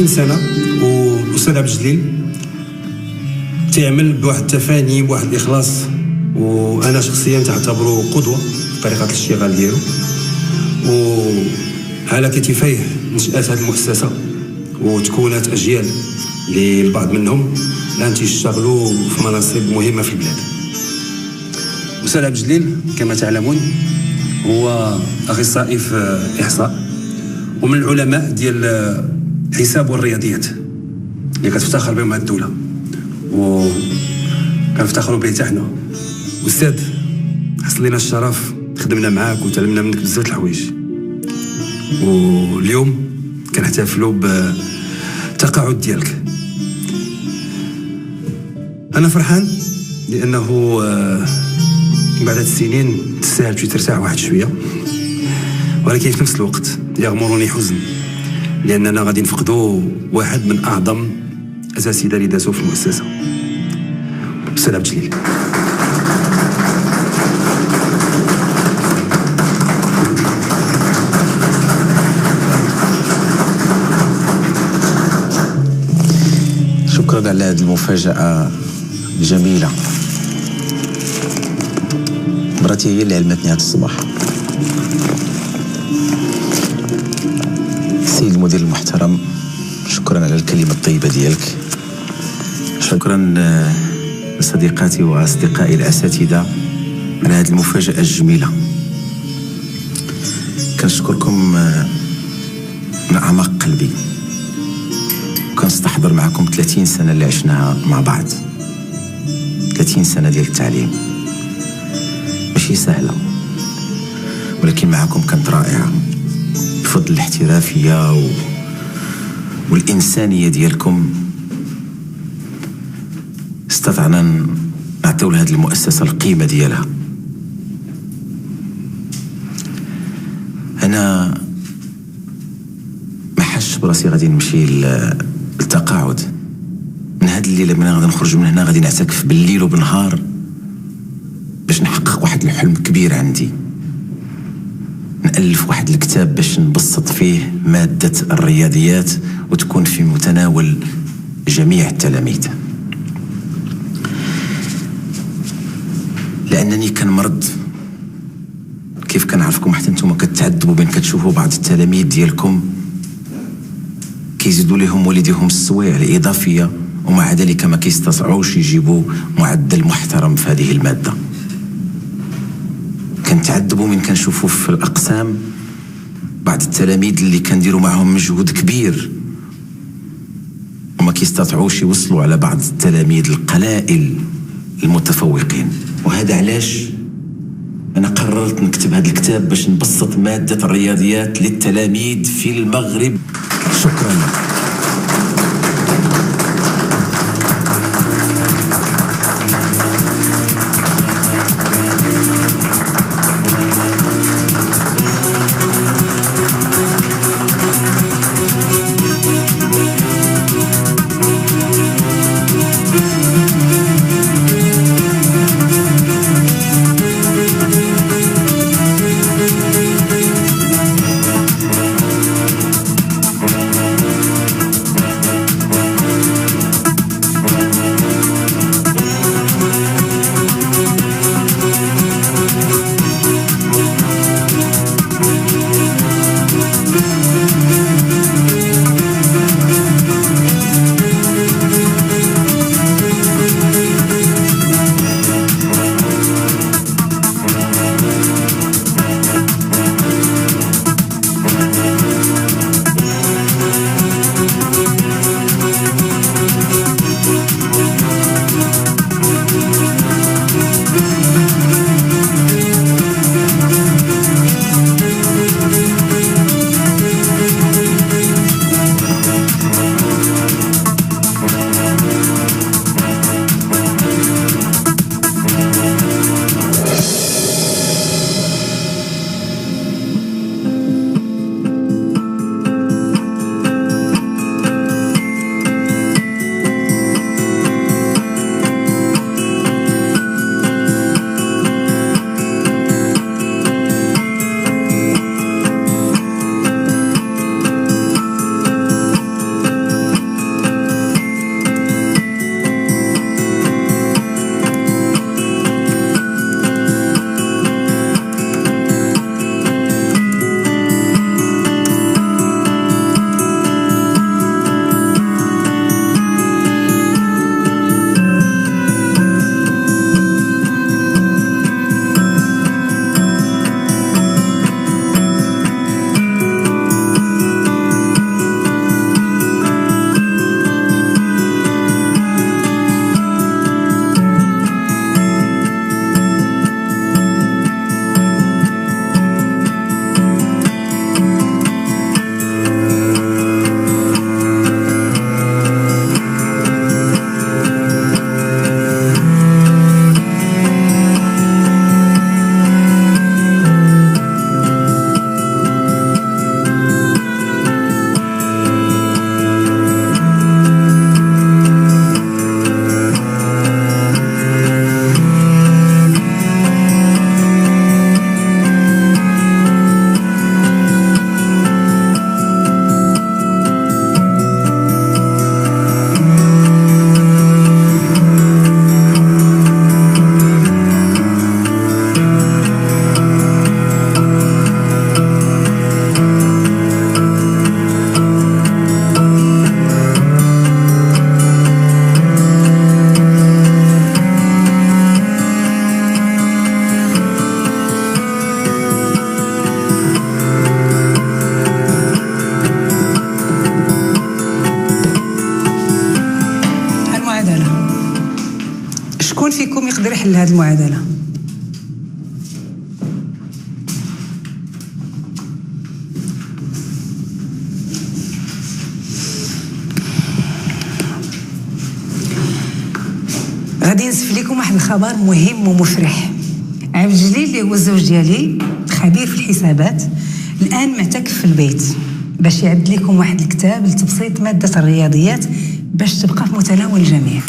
سنه والاستاذ عبد الجليل تعمل بواحد التفاني بواحد الاخلاص، وانا شخصيا تعتبره قدوه في طريقه الاشتغال ديالو. وعلى كتفيه نشات هذه المؤسسه وتكونت اجيال للبعض منهم الان تيشتغلوا في مناصب مهمه في البلاد. الاستاذ عبد الجليل كما تعلمون هو اخصائي في احصاء ومن العلماء ديال الحساب والرياضيات اللي كتفتخر بهم هذه الدوله وكنفتخروا به حتى حنا. استاذ حصل لنا الشرف خدمنا معاك وتعلمنا منك بزاف الحوايج، واليوم كنحتفلوا بالتقاعد ديالك. انا فرحان لانه بعد هاد السنين تستاهل ترتاح واحد شويه، ولكن في نفس الوقت يغمرني حزن لاننا غادي نفقدوا واحد من اعظم اساتذه اللي دازوا في المؤسسه، الاستاذ عبد الجليل. شكرا على هذه المفاجأة الجميلة. مراتي هي اللي علمتني هذا الصباح. السيد المدير المحترم، شكرا على الكلمة الطيبة ديالك. شكرا لصديقاتي وأصدقائي الأساتذة على هذه المفاجأة الجميلة. كنشكركم من أعماق قلبي، وكنستحضر معكم 30 سنة اللي عشناها مع بعض. 30 سنة ديال التعليم ماشي سهلة، ولكن معكم كانت رائعة بفضل الاحترافية والإنسانية ديالكم. استطعنا نعطيو لهذه المؤسسة القيمة ديالها. أنا ما حش براسي غادي نمشي للتقاعد. من هذه الليلة من غادي نخرج من هنا غادي نعتكف بالليل وبالنهار باش نحقق واحد الحلم كبير عندي، نألف واحد الكتاب باش نبسط فيه مادة الرياضيات وتكون في متناول جميع التلاميذ. لأنني كنمرض كيف كنعرفكم حتى نتوما كتعذبوا بين كتشوفوا بعض التلاميذ ديالكم كيزيدوا لهم والديهم السوايع الإضافية ومع ذلك ما كيستطيعوش يجيبوا معدل محترم في هذه المادة. كنتعذبوا من كنشوفوا في الأقسام بعض التلاميذ اللي كنديروا معهم مجهود كبير وما كيستطيعوش يوصلوا على بعض التلاميذ القلائل المتفوقين. وهذا علاش أنا قررت نكتب هذا الكتاب باش نبسط مادة الرياضيات للتلاميذ في المغرب. شكرا. حل هذه المعادله. غادي نسف لكم واحد الخبر مهم ومفرح. عبد الجليل اللي هو الزوج ديالي خبير في الحسابات، الان معتكف في البيت باش يعد لكم واحد الكتاب لتبسيط ماده الرياضيات باش تبقى في متناول الجميع.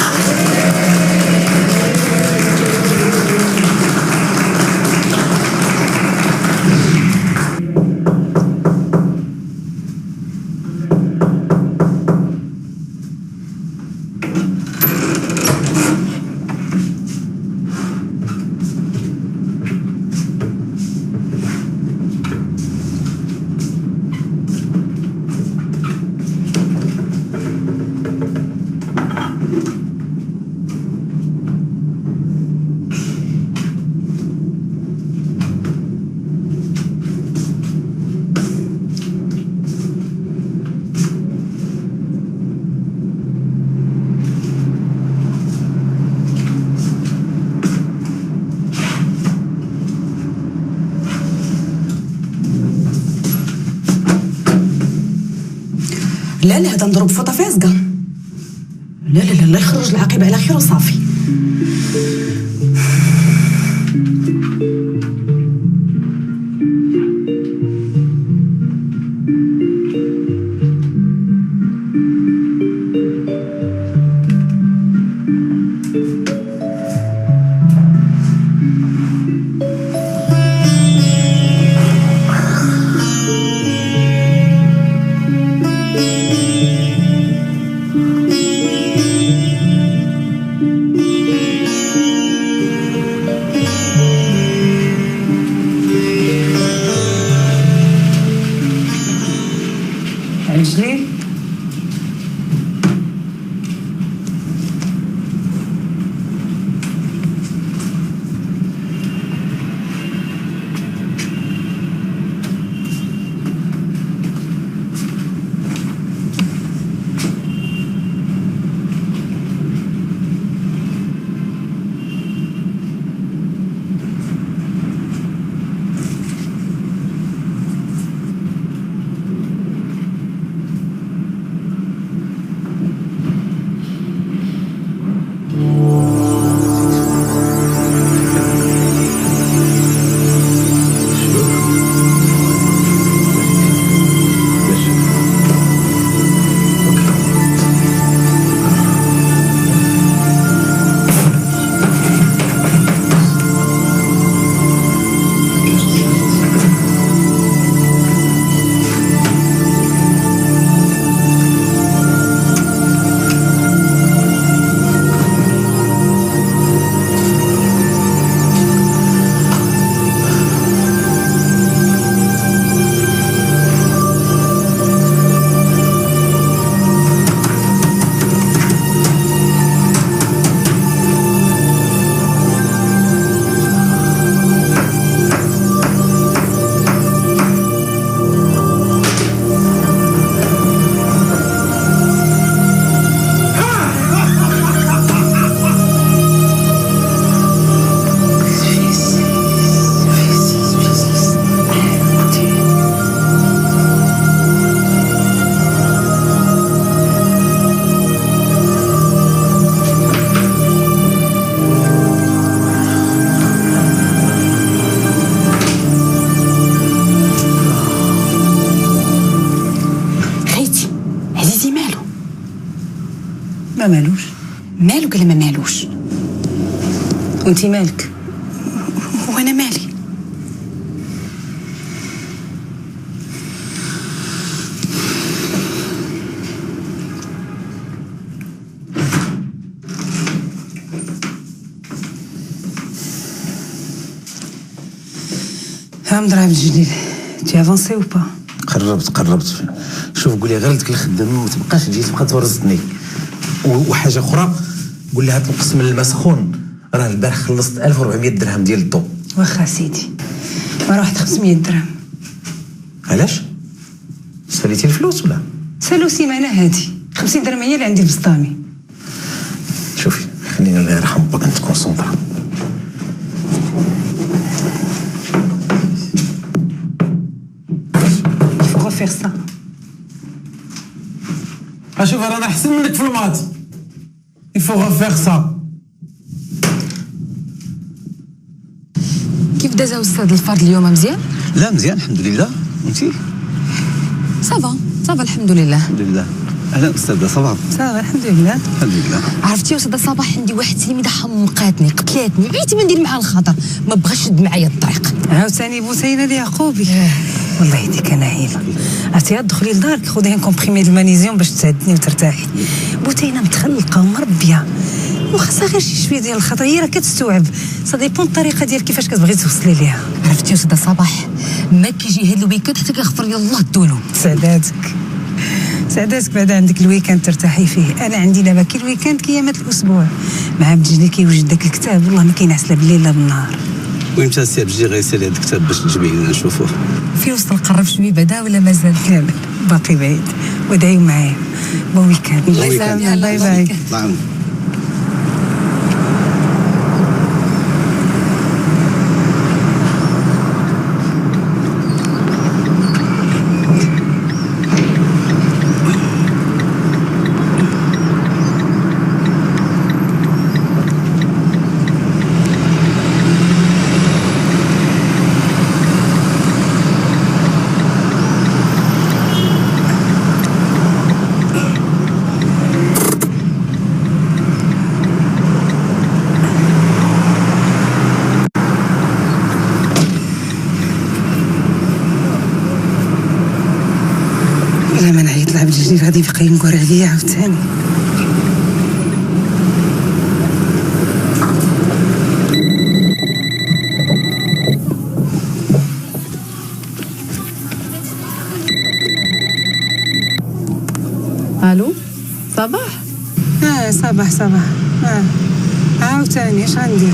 لا لا، هذا نضرب فوطه فاسقه. لا لا لا، الله يخرج العاقبه على خير وصافي. عجلي ما مالوش. مالو ولا ما مالوش؟ وانتي مالك؟ وانا مالي؟ ها مدرا عبد الجليل، تي افونسي او با؟ قربت. شوف قولي غير لديك الخدامه ما تبقاش تجي تبقى تورزتني. وحاجه اخرى قول لها تنقص من الماء سخون، راه البارح خلصت 1400 درهم ديال الضو. واخا سيدي، ما واحد 500 درهم. علاش؟ ساليتي الفلوس ولا؟ سالو سيمانه هادي 50 درهم هي اللي عندي في بسطامي. شوفي خلينا الله يرحم باك نتكونسونطرا. faire ça. اشوف انا احسن منك في المات. il faut refaire ça. كيف دازا استاذ الفرد اليوم؟ مزيان؟ لا مزيان الحمد لله. وانتي؟ صافا الحمد لله. الحمد لله. اهلا استاذه صباح. صافا الحمد لله. الحمد لله. عرفتي استاذه صباح، عندي واحد التلميذه حمقاتني قتلاتني، بغيت ما ندير معها الخطر، ما بغاش يشد معايا الطريق. عاوتاني بوسينه اليعقوبي. والله ديك ناهيله. عرفتي دخلي لدارك خذي ان كومبريمي ديال المغنيسيوم باش تساعدني وترتاحي. بوتينه متخلقه ومربيه وخاصها غير شي شويه ديال الخطر، هي راه كتستوعب. سا ديبون الطريقه ديال كيفاش كتبغي توصلي ليها. عرفتي استاذه صباح، ما كيجي هاد الويكاند حتى كيغفر لي الله الذنوب. سعداتك بعدا عندك الويكاند ترتاحي فيه. انا عندي دابا كي الويكاند كيامات الاسبوع مع بجلي كيوجد داك الكتاب، والله ما كينعس لا بالليل لا بالنهار. ويمتى السي بجي غيسالي هذا الكتاب باش تجيبيه لنا نشوفوه؟ في وسط القرب شويه بعدا ولا مازال؟ لا باقي بعيد. ودعيو معايا. بون ويكاند. الله يسلمك. باي باي. نعم. لا ما نعيط لعبد الجليل غادي يبقى ينقر عليا عاوتاني. الو صباح. صباح. عاوتاني اش غندير؟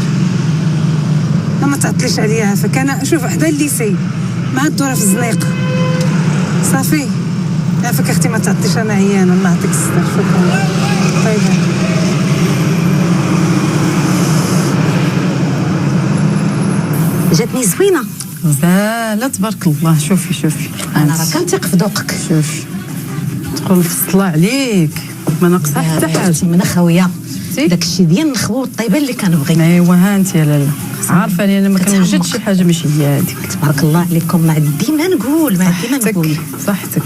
ما تعطليش عليا عافاك. انا شوف حدا الليسي مع الدوره في الزنيقه صافي. عافاك اختي ما تعطيش، انا عيانه. الله يعطيك الستر. شكرا. طيب جاتني زوينه. لا تبارك الله. شوفي انا راه كنثق في ذوقك. شوفي تقول فصله عليك ما ناقصها حتى حاجه. من اخويا داك الشيء ديال النخوه والطيبه اللي كنبغي. ايوا ها انت يا لاله عارفه انا ما كنوجدش شي حاجه ماشي هي هذيك. تبارك الله عليكم. ما ديما نقول صحتك.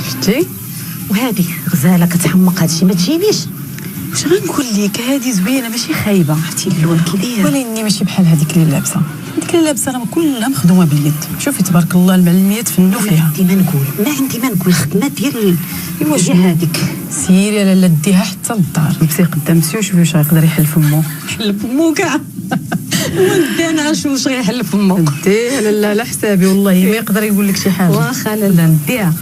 شفتي؟ وهذه غزاله كتحمق. هادشي ما تجينيش. واش غنقول لك؟ هذه زوينه ماشي خايبه. عرفتي اللون كي داير، ولكن ماشي بحال هذيك اللي لابسه. هذيك اللي لابسه راه كلها مخدومه باليد. شوفي تبارك الله المعلميات فنوا فيها. عندي ما نقول الخدمه ديال واش هذيك. سيري يا لاله ديها حتى للدار. لبسي قدام سيو شوفي واش غيقدر يحل فمو. حل فمو كاع. ودانا نشوف واش غيحل فمو. نديه لاله على حسابي والله ما يقدر يقول لك شي حاجه. واخا لاله نديها.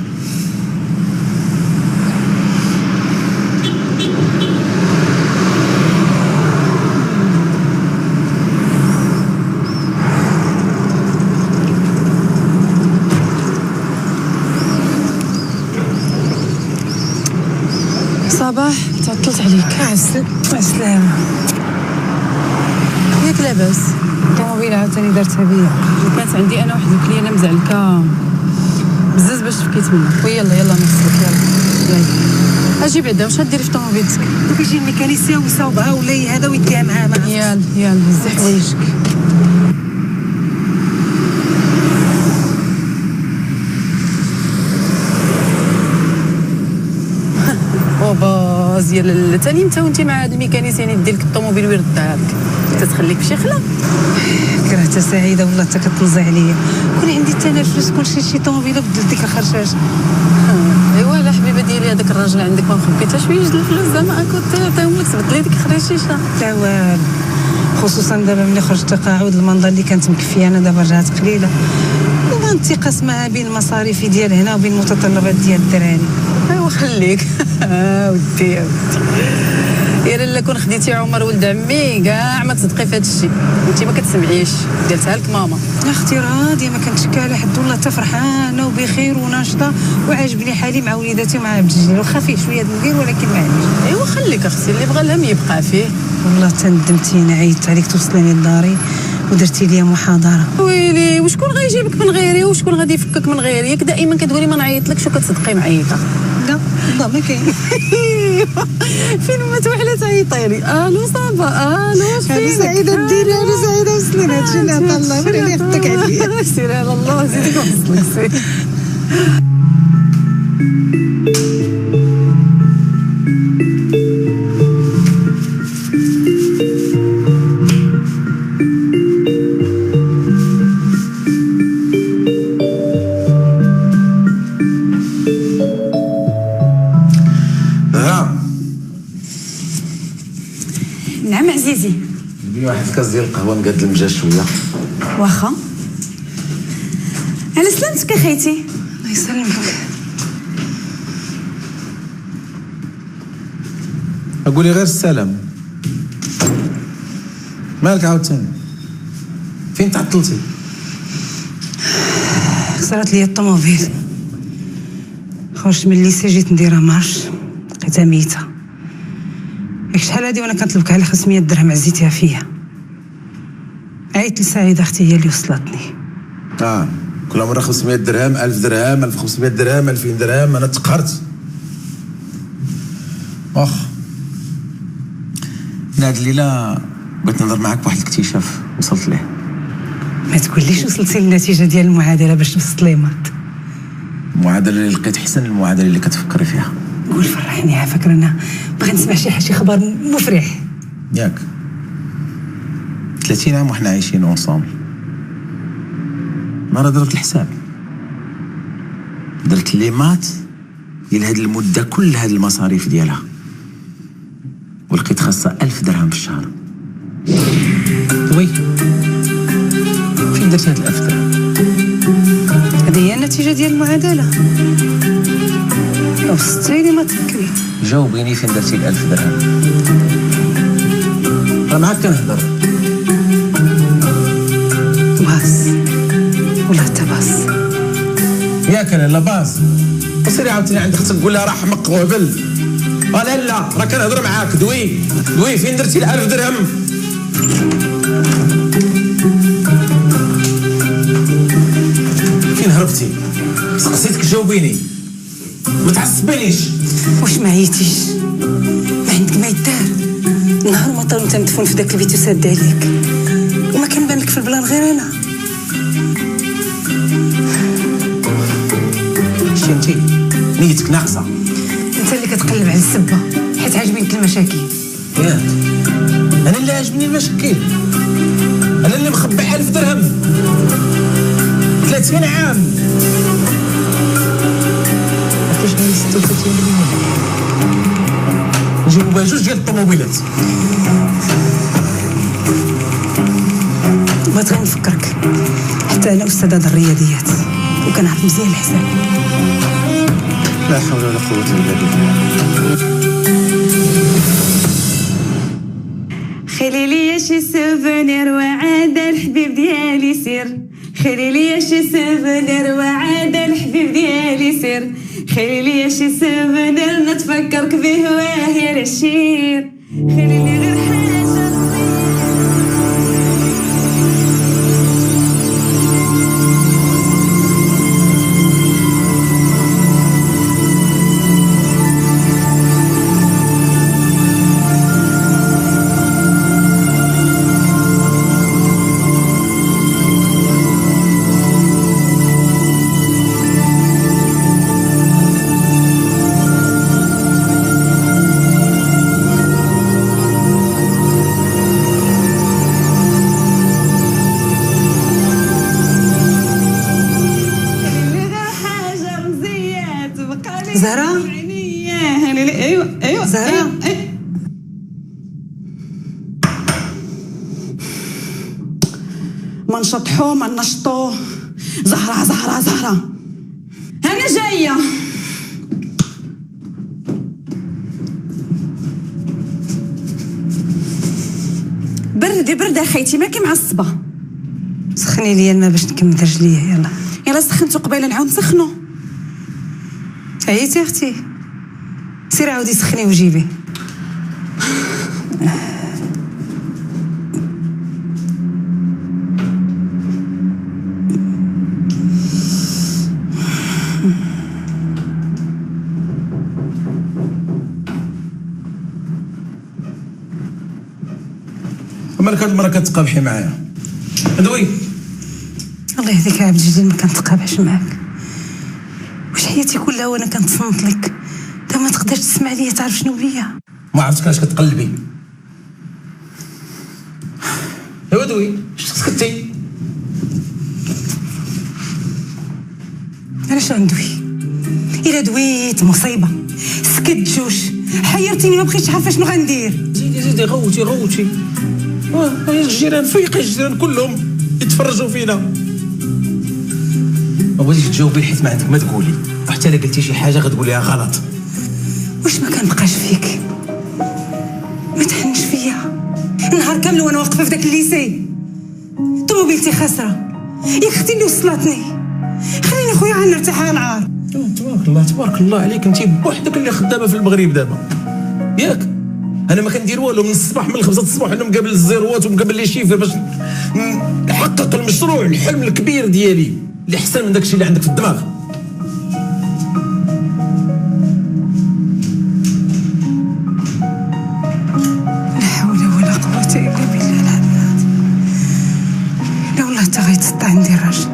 صباح تعطلت عليك. عسلامة. ياك لاباس؟ الطوموبيل عاوتاني دارتها بيا. كانت عندي انا واحد الكليانه مزعلكه بزاف باش فكيت منها. ويلا نوصلك. يلا اجي بعدا. واش غديري في طوموبيلتك؟ دوك يجي الميكانيسيه ويصاوبها ولا هذا ويديها معاه. يلا بزاف حوايجك. باز يا ثاني انت وانت مع هاد الميكانيسيان يدير لك الطوموبيل ويردها لك تتخليك في شي خلا. كرهت سعيده والله حتى كتلزي عليا. كون عندي التنفس كلشي شي طوموبيله بدل ديك الخرشاشه. ايوا لا حبيبه ديالي هذاك الراجل عندك ما مخبيتها شويه الفلوس زعما اكوتي عطيهم لك تبدل لي ديك الخريشيشه. لا والو، خصوصا دابا ملي خرجت تقاعد المنظر اللي كانت مكفيه انا دابا رجعت قليله. وغنتقاس معها بين المصاريف ديال هنا وبين المتطلبات ديال الدراري. ايوا خليك. ودي يا لاله كون خديتي عمر ولد عمي كاع ما تصدقي في هذا الشيء. انت ما كتسمعيش قالتها لك ماما. يا اختي راضيه ما كنتشكى على حد والله حتى فرحانه وبخير وناشطه وعاجبني حالي مع وليداتي ومع عبد الجليل. واخا فيه شويه المدير ولكن معليش. ايوا خليك اختي اللي بغى الهم يبقى فيه. والله تندمتيني عيطت عليك توصليني لداري ودرتي لي محاضره. ويلي وشكون غيجيبك من غيري وشكون غادي يفكك من غيري؟ ياك دائما كتقولي ما نعيطلكش وكتصدقي معيطه. لا لا ما كاين. فين ما توحله تعيطي لي. الو صافا الو انا سعيده ديري، انا سعيده وصلنا هادشي اللي عطا الله وراني خدك عليا. سير على الله زيدك وصلك سير. نعم عزيزي. جيب واحد الكاس ديال القهوه مقاد المجا شويه. واخا. على سلامتك اخيتي. الله يسلمك. اقولي غير السلام. مالك عاوتاني؟ فين تعطلتي؟ خسرت لي الطوموبيل، خرجت من الليسي جيت نديرها مارش لقيتها ميته. ياك شحال هادي وانا كنطلبك على 500 درهم عزيتيها فيا. عيطت لسعيده اختي هي اللي وصلتني. كل مره 500 درهم، 1000 درهم، 1500 درهم، 2000 درهم، انا تقهرت. واخ هاد الليله بغيت نهضر معاك بواحد الاكتشاف وصلت ليه. ما تقوليش وصلتي للنتيجه ديال المعادله باش تبسط لي مات. المعادله اللي لقيت حسن المعادله اللي كتفكري فيها. قول فرحني، عافاك رانا باغي نسمع شي خبر مفرح. ياك 30 عام وحنا عايشين اونصامبل. مرة درت الحساب، درت لي مات ديال هاد المده كل هاد المصاريف ديالها، ولقيت خاصها 1000 درهم في الشهر. وي فين درتي هاد 1000 درهم؟ هذه هي النتيجه ديال المعادله. وصلتيني ما تفكري. جاوبيني فين درتي 1000 درهم؟ راه معاك كنهضر. باص ولا حتى باص. ياك انا لا باص. وسيري عاوتاني عند اختك قول لها راه حمق وهبل. لا لا راه كنهضر معاك. دوي فين درتي 1000 درهم؟ فين هربتي؟ سقسيتك جاوبيني، ما تعصبينيش. واش ما عيتيش؟ ما عندك ما يدار. نهار ما طال وانت مدفون في داك البيت وساد عليك، وما كنبان لك في البلان غير انا. شتي انتي نيتك ناقصه. انت اللي كتقلب على السبه حيت عاجبينك المشاكل. ياك انا اللي عاجبني المشاكل، انا اللي مخبي 1000 درهم 30 عام. عرفتي شنو هي 36 مليون؟ نجيبو بها 2 ديال الطوموبيلات. بغيت غير نفكرك، حتى انا استاذه د الرياضيات وكنعرف مزيان الحساب. لا حول ولا قوه الا بالله. خلي لي شي سوفونير وعاد الحبيب ديالي سير. خلي لي شي سوفونير وعاد الحبيب ديالي سير. خلي لي شي سوفونير نتفكرك به وهي العشير. خلي لي غير حاجه. زهرة؟ ايوه زهرة؟ ما نشطحو ما نشطو. زهرة انا جايه. بردي خيتي ماكي معصبه. سخني لي الماء باش نكمل رجليا. يلا سخنتو قبيله نعاود نسخنو. عييتي اختي؟ سيري عاودي سخني وجيبي. هاد المره كتقابحي معايا دوي. الله يهديك عبد الجليل، ما كنتقابحش معاك. واش حياتي كلها وانا كنتصنت لك؟ انت ما تقدرش تسمع ليا تعرف شنو بيا. ما عرفتش علاش كتقلبي. ايوا دوي، اش سكتي؟ علاش غندوي؟ الا دويت مصيبه. سكت جوج، حيرتيني، ما بقيتش عارفه شنو غندير. زيدي غوتي. الجيران فيقي، الجيران كلهم يتفرجوا فينا. ما بغيتيش تجاوبي حيت ما عندك ما تقولي، وحتى الا قلتي شي حاجه غتقوليها غلط. واش ما كنبقاش فيك؟ ما تحنش فيا. نهار كامل وانا واقفه في داك الليسي، طوموبيلتي خاسره، ياك اختي اللي وصلتني. خليني خويا غنرتاح على العار. تبارك الله عليك، انت بوحدك اللي خدامه في المغرب دابا، ياك؟ انا ما كندير والو من الصباح، من 5 الصباح انا مقابل الزيروات ومقابل لي شيفر باش نحقق المشروع، الحلم الكبير ديالي اللي احسن من داكشي اللي عندك في الدماغ. لا حول ولا قوه الا بالله العظيم. لا والله حتى غيتسطى عندي الراجل.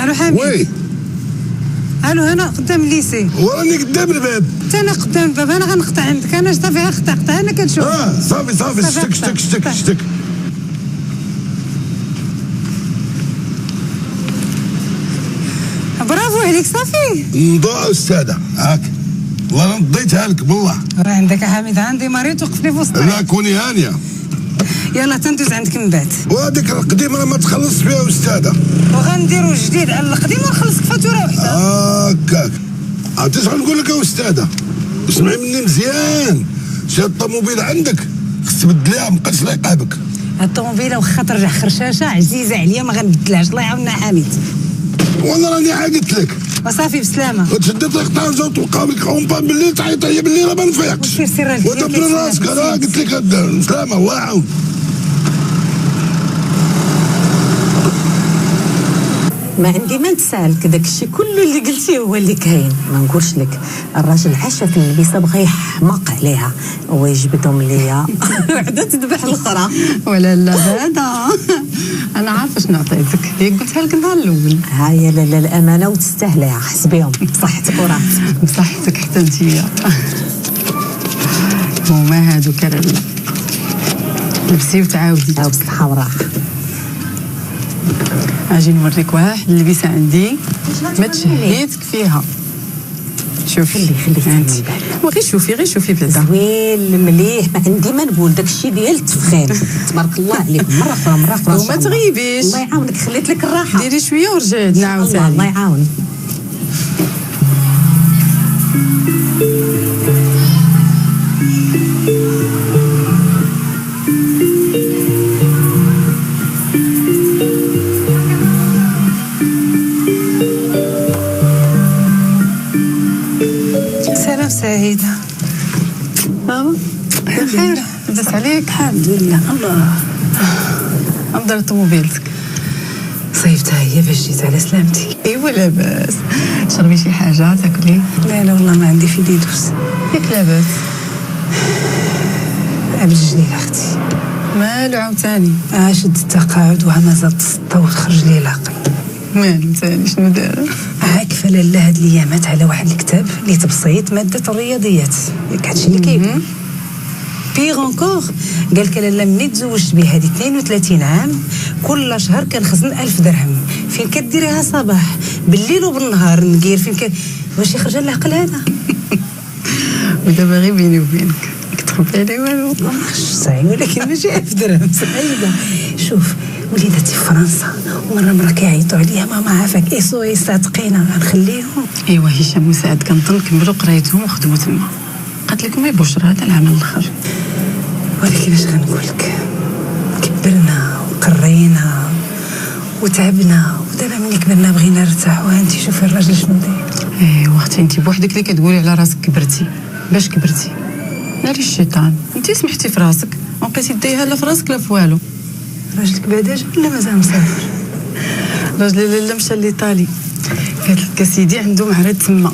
الو حميد. وي الو، انا قدام الليسي. وراني قدام الباب. حتى انا قدام الباب. انا غنقطع عندك، انا صافي قطعتها، انا كنشوف. صافي شتك. برافو عليك، صافي نضاع استاذه هاك، والله نضيتها لك بالله. راه عندك يا حميد، عندي مريض وقفني في وسط. لا كوني هانيه. يلا تندوز عندك من بعد. وهذيك القديمه ما تخلص فيها استاذه. وغنديرو جديد على القديم ونخلصك فاتوره وحده. هكاك. عرفتي شنو نقول لك يا استاذه؟ اسمعي مني مزيان، شي الطوموبيل عندك خص تبدليها، ما بقاتش لايقه بك. الطوموبيله واخا ترجع خرشاشه عزيزه عليا ما غنبدلهاش، الله يعاوننا حميد. وانا راني عاقلت لك. وصافي بسلامه. وتشدي طريق طنجه وتلقاو لك اونبان بالليل، تعيط هي بالليل ما نفيقش. سير سير ودبر راسك، انا قلت لك سلامه الله يعاون. ما عندي ما نتسالك، داك الشيء كله اللي قلتيه هو اللي كاين. ما نقولش لك الراجل عاشا في اللبسه بغى يحمق عليها ويجبدهم ليا وحده تذبح الاخرى. ولا لا هذا انا عارفه شنو عطيتك، هي قلتها لك النهار الاول. هاي لا الامانه وتستاهليها، حسبيهم بصحتك وراحتك. بصحتك حتى انتيا. هما هادوك لالا، لبسي وتعاودي. بصحه وراحه. اجي نوريك واحد اللبسه عندي ما تشهيتك فيها. شوفي خليك انت، غير شوفي بعدا زوين مليح. ما عندي ما نقول، داك الشيء ديال التفخيم. تبارك الله عليكم. مره اخرى وما تغيبيش، الله يعاونك، خليت لك الراحه. ديري شويه ورجعي عندنا عاوتاني. الله يعاون. سلام سعيدة. بخير، لاباس عليك؟ الحمد لله. الله، أفضل طوموبيلتك صيفتها هي باش جيت على سلامتك. ايوا لاباس. شربي شي حاجة تاكلي؟ لا والله ما عندي في ديدوس. ياك لاباس؟ عبد الجليل اختي مالو عاوتاني؟ شد التقاعد وها زاد السطة وخرج لي لاقي. مالو تاني شنو دار؟ عاكفه لاله هاد الايامات على واحد الكتاب اللي تبسيط ماده الرياضيات، ياك هادشي اللي كاين. بيغ اونكور قال لك لاله ملي تزوجت به هذه 32 عام كل شهر كنخزن 1000 درهم. فين كديريها صباح بالليل وبالنهار نقير فين واش يخرج العقل هذا؟ ودابا غير بيني وبينك كتخبي علي والو. صحيح ولكن ماشي 1000 درهم سعيده. شوف وليداتي في فرنسا ومره كيعيطوا عليا ماما عافاك SOS تقينا غنخليهم. ايوا هشام وسعد كنظن كملوا قرايتهم وخدموا تما. قالت لكم يا بشرى هذا العام الاخر. ولكن اش غنقول لك، كبرنا وقرينا وتعبنا ودابا ملي كبرنا بغينا نرتاحوا. انت شوفي الراجل شنو داير. ايوا اختي انت بوحدك اللي كتقولي على راسك كبرتي. باش كبرتي؟ ناري الشيطان، انت سمحتي في راسك ما بقيتي ديها لا في راسك لا في والو. راجلك بعدا جا ولا مازال مسافر؟ راجلي لا مشى لإيطالي، قالت لك سيدي عنده معرض تما.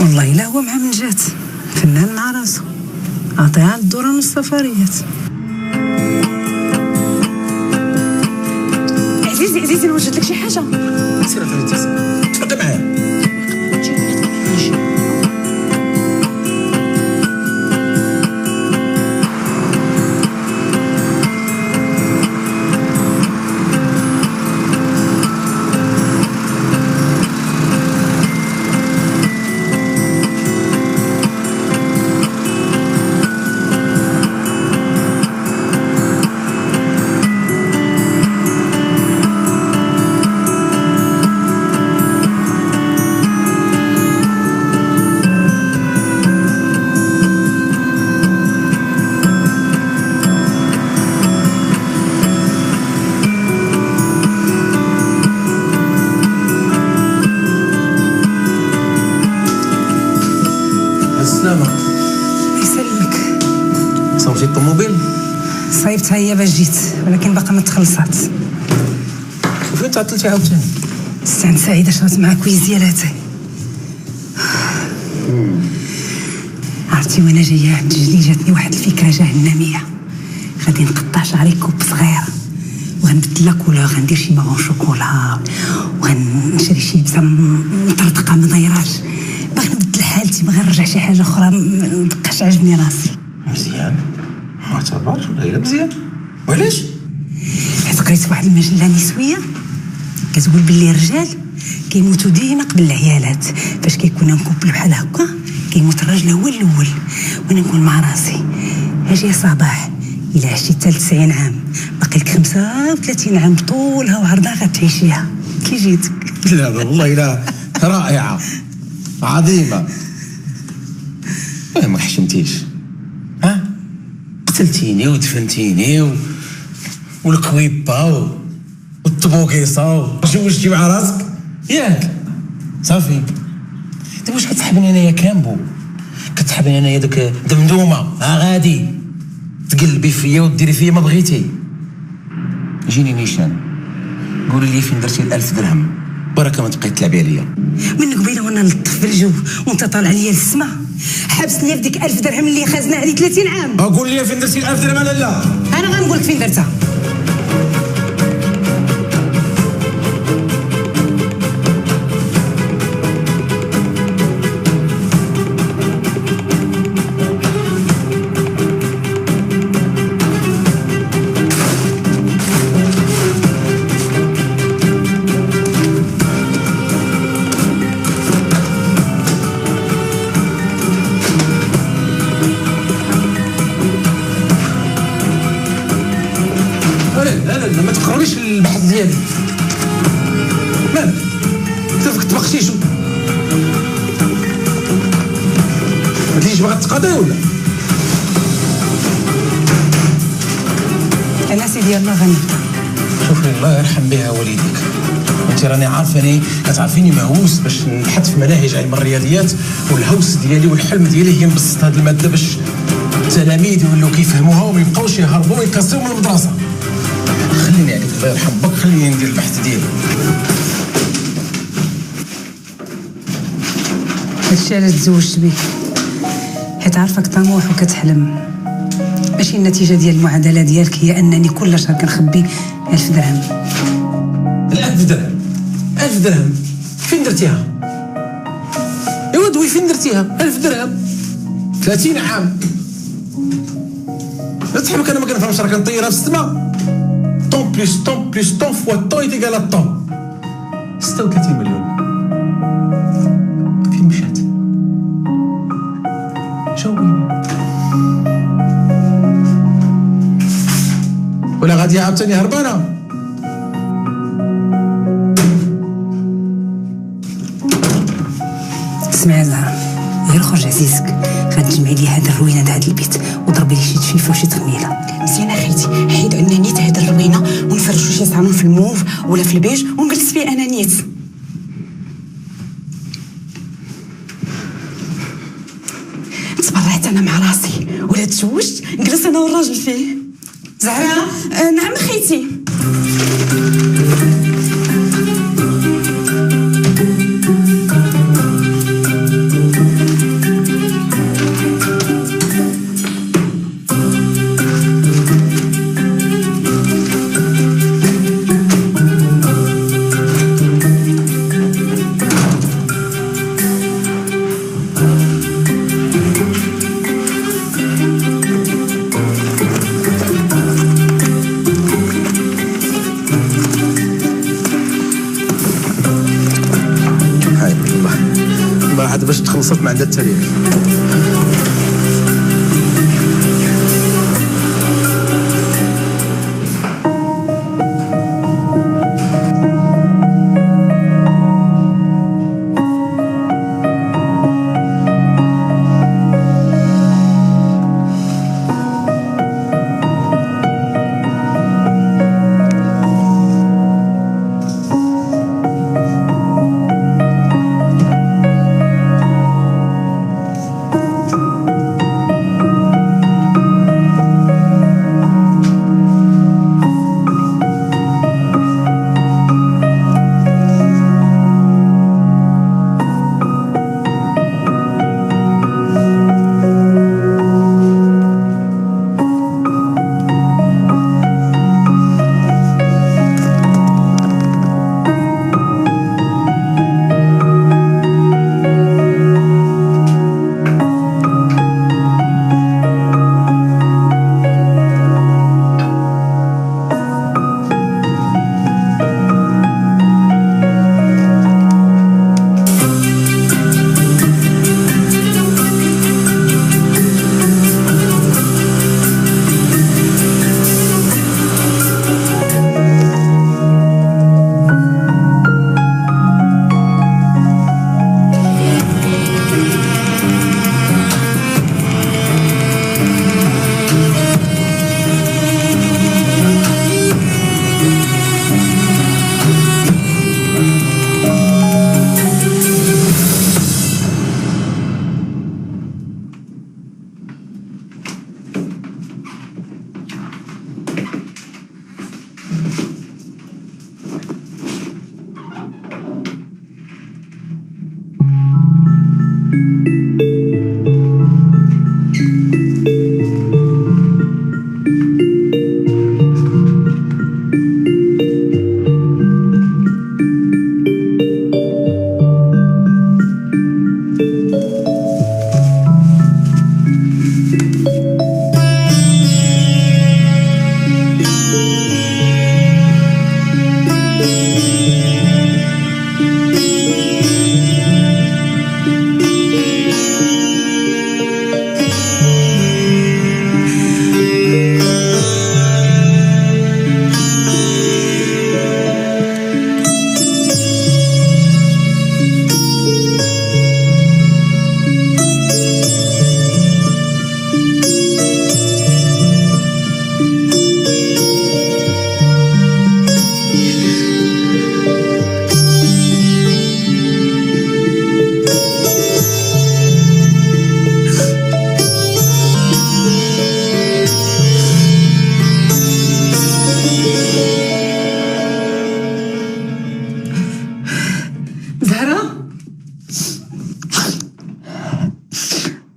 والله الا هو مع من جات فنان مع راسو، عطيها الدوره من السفريات. عزيزي نوجد لك شي حاجه. سير فريدي تفضل معايا. يسلمك. صوتي الطوموبيل صايبتها هي باش جيت، ولكن باقا ما تخلصات. وفين تعطلتي عاوتاني؟ استعن سعيده شرات معاك كويزيالاتي. عرفتي وانا جايه عند جدي جاتني واحد الفكره جهنميه. غادي نقطع شعري كوب صغير وغنبدل لا كولور، غندير شي مارون شوكولا وغنشري شي لبسه مطرطقه ما دايراش. باغي نبدل حالتي، باغي نرجع شي حاجه اخرى ما بقاش عجبني راسي. مزيان معتبر غير مزيان. وعلاش؟ حيت قريت واحد المجله نسويه كتقول باللي الرجال كيموتوا ديما قبل العيالات. فاش كيكون مكوبل بحال هكا كيموت الراجل هو الاول. وانا نقول مع راسي اجي صباح الا عشتي حتى 90 عام باقي لك 35 عام طولها وعرضها غتعيشيها. كي جيتك؟ لا والله لا رائعه عظيمه. ما حشمتيش، ها قتلتيني ودفنتيني والكويبه والطبوكيصه وجوجتي مع راسك ياك صافي. دابا واش كتسحبني انايا كامبو؟ كتسحبني انايا دوك دمدومه غادي تقلبي فيا وديري فيا ما بغيتي. جيني نيشان قولي لي فين درتي 1000 درهم بركه ما تبقاي تلعبي عليا. من قبيله وانا نلطف في الجو وانت طالع ليا للسما، حبسني في ديك 1000 درهم اللي خازنه علي 30 عام. قول لي فين درتي 1000 درهم؟ لا انا غنقول لك فين درتها. لا ما تقربيش البحث ديالي. مالك كتفك تبخشيشو؟ ما تجيش باغا تقاضي ولا؟ انا سيدي الله غني. شوفي الله يرحم بها والديك، انت راني عارفاني كتعرفيني مهووس باش نبحث في مناهج علم الرياضيات، والهوس ديالي والحلم ديالي هي نبسط هذه الماده باش التلاميذ يولوا كيفهموها وما يبقاوش يهربوا ويكاسيو من المدرسه. خليني عليك الله يرحم بك، خليني ندير البحث ديالي. هادشي علاش تزوجت بيك، حيت عارفك طموح وكتحلم. ماشي النتيجه ديال المعادله ديالك هي انني كل شهر كنخبي 1000 درهم. 1000 درهم 1000 درهم فين درتيها؟ ايوا دوي فين درتيها؟ 1000 درهم 30 عام. تحبك انا ما كنفهمش راه كنطيرها في السما. طون بلس طون بلس طون فوا طون يتيكال ا طون. 36 مليون فين مشات؟ جاوبيني. ولا غادي عاوتاني هربانه؟ اسمع زهرة، غير خرج عزيزك غتجمعي لي هاد الروينه د هاد البيت وضربي لي شي تفيفه وشي تغميله. مزيان اخيتي، حيد عندنا نيت هاد الروينه ونفرشوا شي صالون في الموف ولا في البيج ونجلس فيه انا نيت. ولا تزوجت نجلس انا والراجل فيه. زهرة نعم خيتي. باش تخلصت ما عندها التاريخ.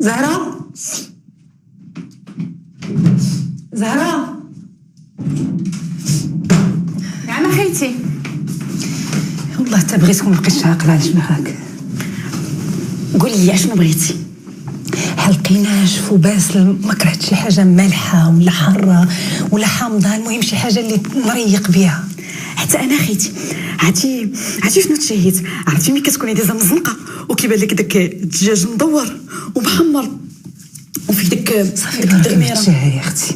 زهرة زهرة نعم خيتي. والله حتى بغيتكم لقيت عاقله على دماغك. قولي لي شنو بغيتي؟ حلقيناش فباسل ما كرهت شي حاجه مالحه ولا حاره ولا حامضه، المهم شي حاجه اللي نريق بها. حتى انا خيتي عرفتي شنو تشهيت؟ عرفتي ملي كتكوني ديزا مزنقه وكيبان لك داك الدجاج مدور ومحمر وفي داك صافي الدغميره تشهي يا اختي،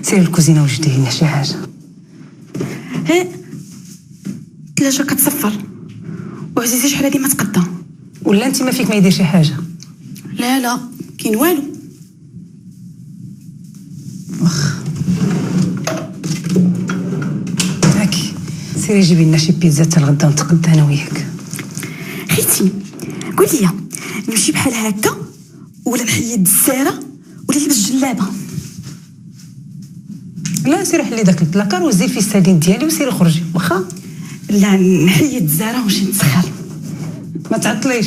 سيري للكوزينه وجدي لنا شي حاجه. ها الثلاجه كتصفر وعزيزي شحال هادي ما تقدا. ولا انت ما فيك ما يدير شي حاجه؟ لا كاين والو. واخ هاكي سيري جيبي لنا شي بيتزا حتى الغدا نتقدا انا وياك. خيتي قولي لي نمشي بحال هكا ولا نحيد الزاره ولا ولي لبس جلابه. لا سير حلي داك البلاكار وزي الفيستالين ديالي وسيري خرجي واخا. لا نحيد الزاره ونمشي نتسخر. ما تعطليش.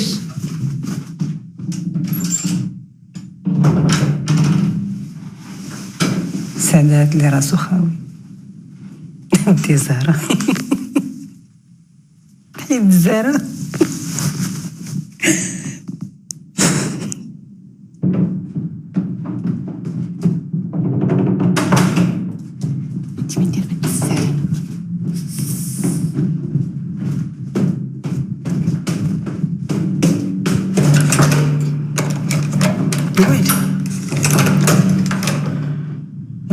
سعدات اللي راسو خاوي. ودي زهره. حيد الزهره.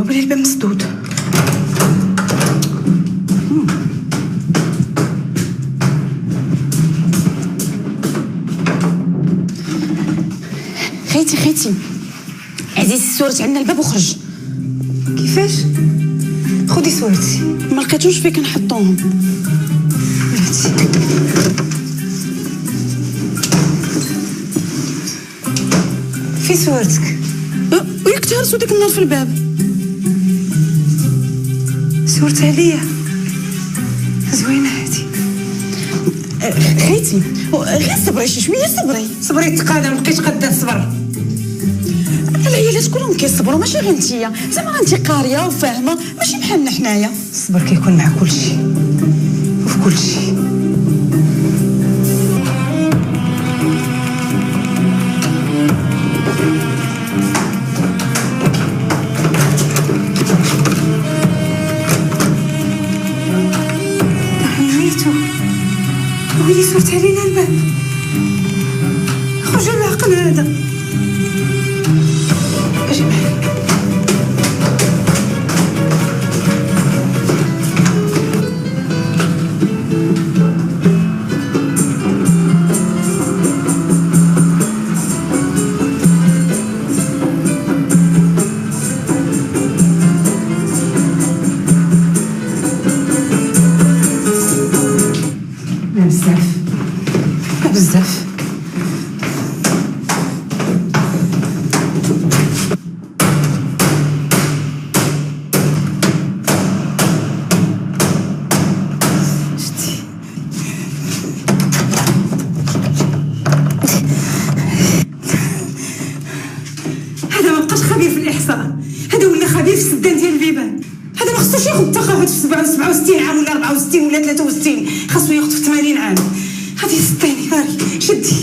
ويلي الباب مسدود. خيتي عزيزي صورت عندنا الباب وخرج. كيفاش؟ خدي صورتي. ما لقيتوش فين كنحطوهم. بلاتي في صورتك. وياك تهرسوا ديك النار في الباب. صورتها ليا زوينه هادي. خيتي غير صبري شويه صبري تقادر مبقيتش قادة نصبر. العيالات كلهم كيصبروا ماشي غير نتيا. زعما انت قاريه وفاهمه ماشي بحالنا حنايا. الصبر كيكون مع كلشي وفي كلشي. ويلي صورت علينا الباب. خرج العقل هذا. اجي معايا. بزاف هذا ما بقاش خبير في الاحصاء. هذا ولا خبير في السدان ديال البيبان. هذا ما خصوش ياخذ التقاعد في 67 عام ولا 64 ولا 63. خاصو ياخذ في 80 عام. هذه ستاني هاري شدي.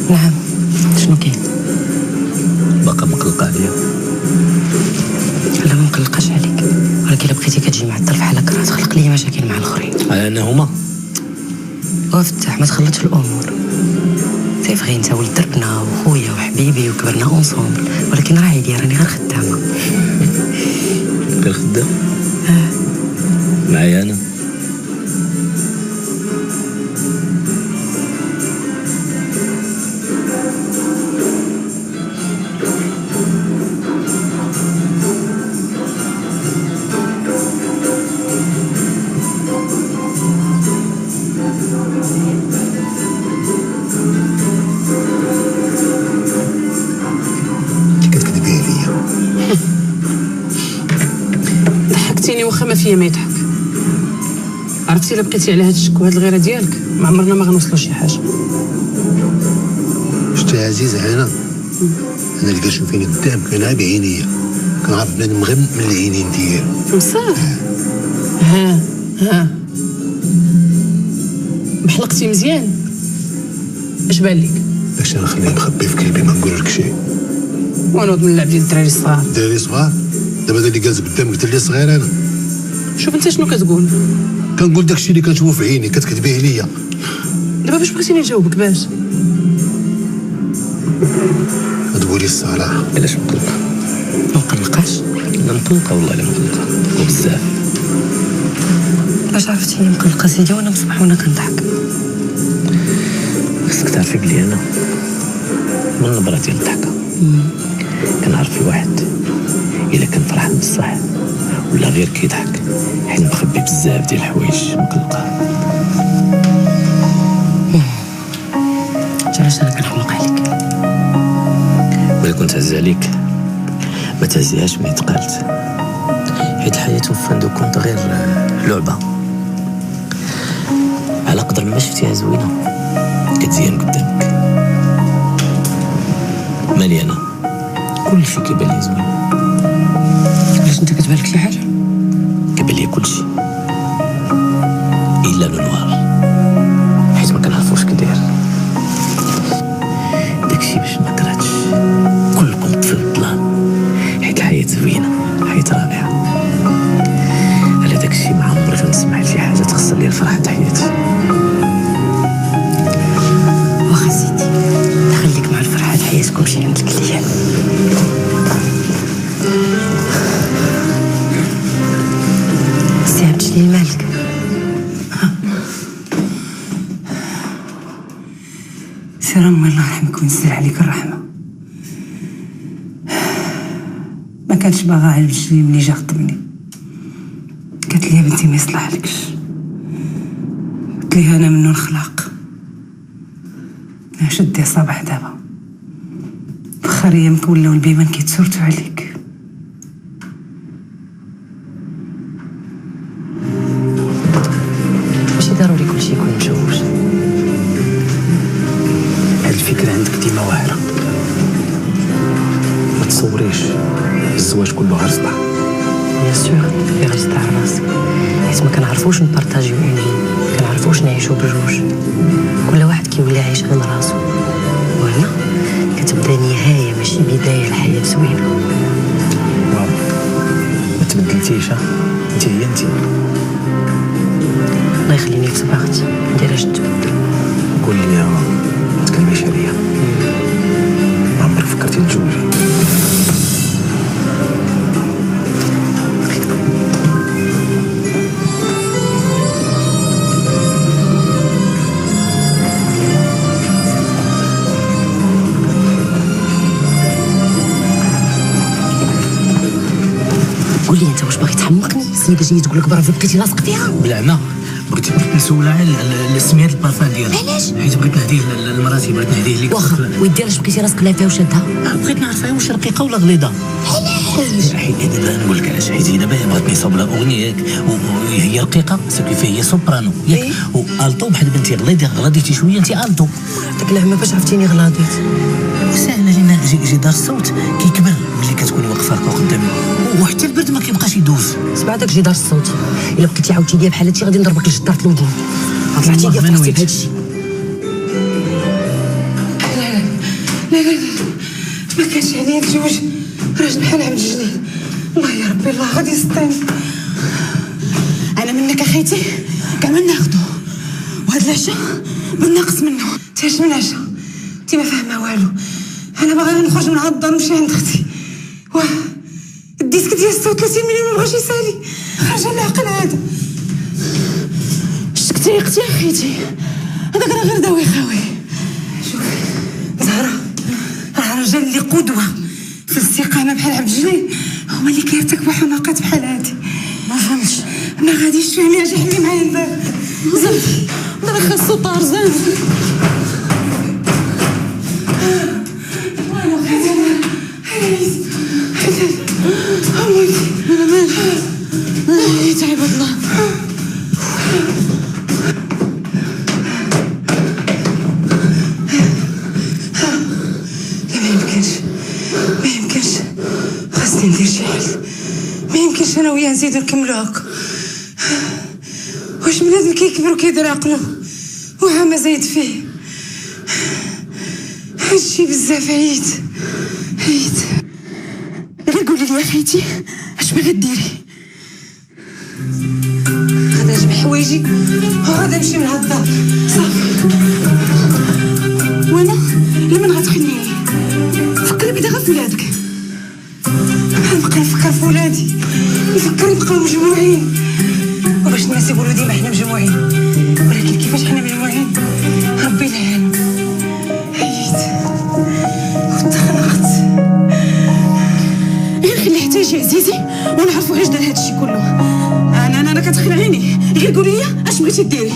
نعم شنو كاين؟ باقا مقلقه عليا. لا ما مقلقاش عليك، ولكن الا بقيتي كتجي معطل بحال هكا راه تخلق لي مشاكل مع الاخرين. على انا هما وفتح ما تخلطش الامور. سي فغي انت ولد دربنا وخويا وحبيبي وكبرنا اونصومبل، ولكن راهي لي راني غير خدامه. غير خدام؟ معايا انا. ضحكتيني واخا ما فيا ما يضحك. عرفتي الا بقيتي على هاد الشك وهاد الغيره ديالك ما عمرنا ما غنوصلوا شي حاجه. شتي عزيزه انا اللي كنشوفيني قدام كنعا بعينيا، كنعرف بنادم غير من العينين ديالو. بصح ها محلقتي مزيان. اش بان لك؟ داكشي انا خليه مخبي في قلبي ما نقول لك شي. ونوض من اللعب ديال الدراري الصغار. الدراري صغار؟ دابا هذا اللي جالس قدام قلت لي صغير انا. شوف انت شنو كتقول. كنقول داكشي اللي كنشوفو في عيني كتكذبيه عليا. دابا باش بغيتيني نجاوبك باش تقولي الصراحه. علاش مقلقه؟ ما مقلقاش. لا مقلقه والله، لا مقلقه وبزاف. باش عرفتي هي مقلقه سيدي وانا مصبح وانا كنضحك. خصك تعرفي بلي انا من النبره ديال الضحكه كنعرف الواحد الا كان فرحان بصح ولا غير كيضحك، حيت مخبي بزاف ديال الحوايج مقلقه. علاش انا كنقلق عليك؟ ملي كنت عزيز عليك ما تعزيهاش من تقالت، حيت الحياة في فندق كنت غير لعبة. على قدر ما شفتيها زوينة كتزين قدامك، مالي أنا كل شي كيبان لي زوين. علاش انت كتبان لك شي حاجه؟ كيبان لي كل شي إلا لو نوار، حيت ما كنعرفوش كي داير. داكشي باش ما كرهتش كلكم في الظلام، حيت الحياة زوينة، الحياة رائعة. على داكشي ما عمري غنسمح لشي حاجة تخسر لي الفرحة د حياتي. واخا سيدي خليك مع الفرحة د حياتك ومشي عند الكليان. سي عبد الجليل مالك؟ سير امي الله يرحمك وينزل عليك الرحمه. ما كانش باغا على الجليل ملي جا خطبني، قالت لي يا بنتي ما يصلحلكش، قلت ليها انا منو الخلاق، شدي صباح دابا فخر ايامك ولاو البيبان كيتسورتو عليك. ماشي ضروري كلشي يكون مجوج، هاد الفكرة عندك ديما واعرة، ما تصوريش الزواج كله غير صباح. بيان سور اللي غادي تاع راسك، حيت ما كنعرفوش نبارطاجيو اونين، كنعرفوش نعيشو بجوج، كل واحد كيولي عايش عن راسو، وهنا كتبدا نهاية ماشي بداية الحياة زوينة. واو ما تبدلتيش، انت هي انت. الله يخليني لك صباغتي، ندير اش تبدل. قول لي ما تكلميش عليا، ما عمرك فكرتي تتزوجي؟ قول لي انت واش باغي تحمقني؟ السيده جايه تقول لك برافو بقيتي لاصق فيها؟ بالعنا بغيت نسولها على سميات البارفان ديالها. علاش؟ حيت بغيت نهديه لمراتي، بغيت نهديه ليك. واخا ويدي علاش بقيتي راسك لها فيها وشادها؟ بغيت نعرفها واش رقيقه ولا غليظه. علاش؟ حيت دابا نقول لك علاش، حيت دابا بغيت نصاوب لها اغنيه ياك وهي رقيقه سكيفي هي سوبرانو ياك، والتو بحال بنتي غليظتي شويه انت التو. داك العمى باش عرفتيني غلاضيت؟ وسهله لان جدار الصوت كيكبر ملي كتكوني واقفه هكا قدامي، وحتى البرد ما كيبقاش يدوز. سمع داك جدار الصوت، الا بقيتي عاودتي ليا بحال هادشي غادي نضربك لجدار الودين. طلعتي ليا فرحتي بهادشي. لا ما كانش عليا نتزوج راجل بحال عبد الجليل، الله يا ربي الله غادي يسطيني. انا منك اخيتي كاع ما ناخدو، وهاد العشاء بالناقص منه. تاش من عشاء انت ما فاهمه والو، انا باغا نخرج من هاد الدار ونمشي عند اختي. واه الديسك ديال 36 مليون ما بغاش يسالي، خرج العقل هذا. شكتي يا اختي اخيتي، هذاك راه غير داوي خاوي. شوفي زهره، راه الرجال اللي قدوه في الاستقامه بحال عبد الجليل هما اللي كيرتكبوا حماقات بحال هادي. ما فهمتش، ما غاديش تفهمي اجي حلي معايا الباب زلفي، راه خاصو طارزان. انا مالي تعب الله. ما يمكنش خاصني ندير شي حل، ما يمكنش انا وياه نزيدو نكملو هكا. واش بنادم كيكبر وكيدير عقلو وها زايد فيه؟ هادشي بزاف عييت. غير قولي لي اخيتي اش باغي ديري؟ غادا نجمع حوايجي وغادا نمشي من هاد الدار صافي. وانا لمن غتخليني؟ فكري بعدا غير في ولادك. نبقى نفكر في ولادي، نفكر نبقاو مجموعين، وباش الناس يقولوا ديما حنا مجموعين، ولكن كيفاش حنا مجموعين ربي يلعن. حتى يجي عزيزي ونعرفوا علاش دار هذا الشيء كله. انا كتخلع عيني، غير قولي لي اش بغيتي ديري.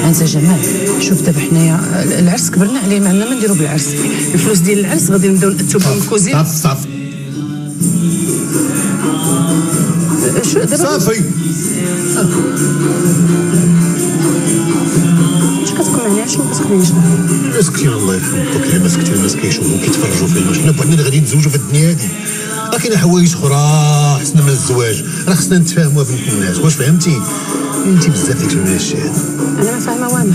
انت جمال، شوف دابا حنايا العرس كبرنا عليه، ما عندنا ما نديرو بالعرس. الفلوس ديال العرس غادي نبداو نأتو بهم الكوزين. صافي شو دابا صافي اش كتقول معايا؟ شنو كتخليني نشبه؟ اسكتي الله يرحمك، اللي ما سكتي الناس كيشوفوا كيتفرجوا فينا، حنا بغينا اللي غادي نتزوجوا في الدنيا هادي. راه كاينه حوايج اخرى احسن من الزواج، راه خصنا نتفاهموا بين الناس. واش فهمتي؟ انت بزاف ديك المشاهد. انا ما فاهمه والو،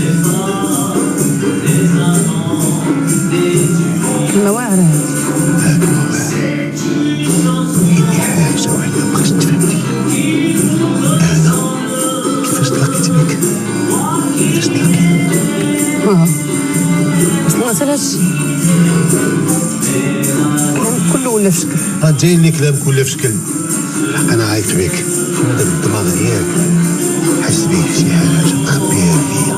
كلمه واعره. هي حاجه واحده مابقاش نتفهم فيها. انا كيفاش تلاقيت بك؟ كيفاش تلاقيت؟ وصلنا ثلاث كلام كله ولا في شكل. جايني كلام كله في شكل. انا عايط بك هذا الدماغ ديالك حس بيه شي حاجه مخبيه عليا،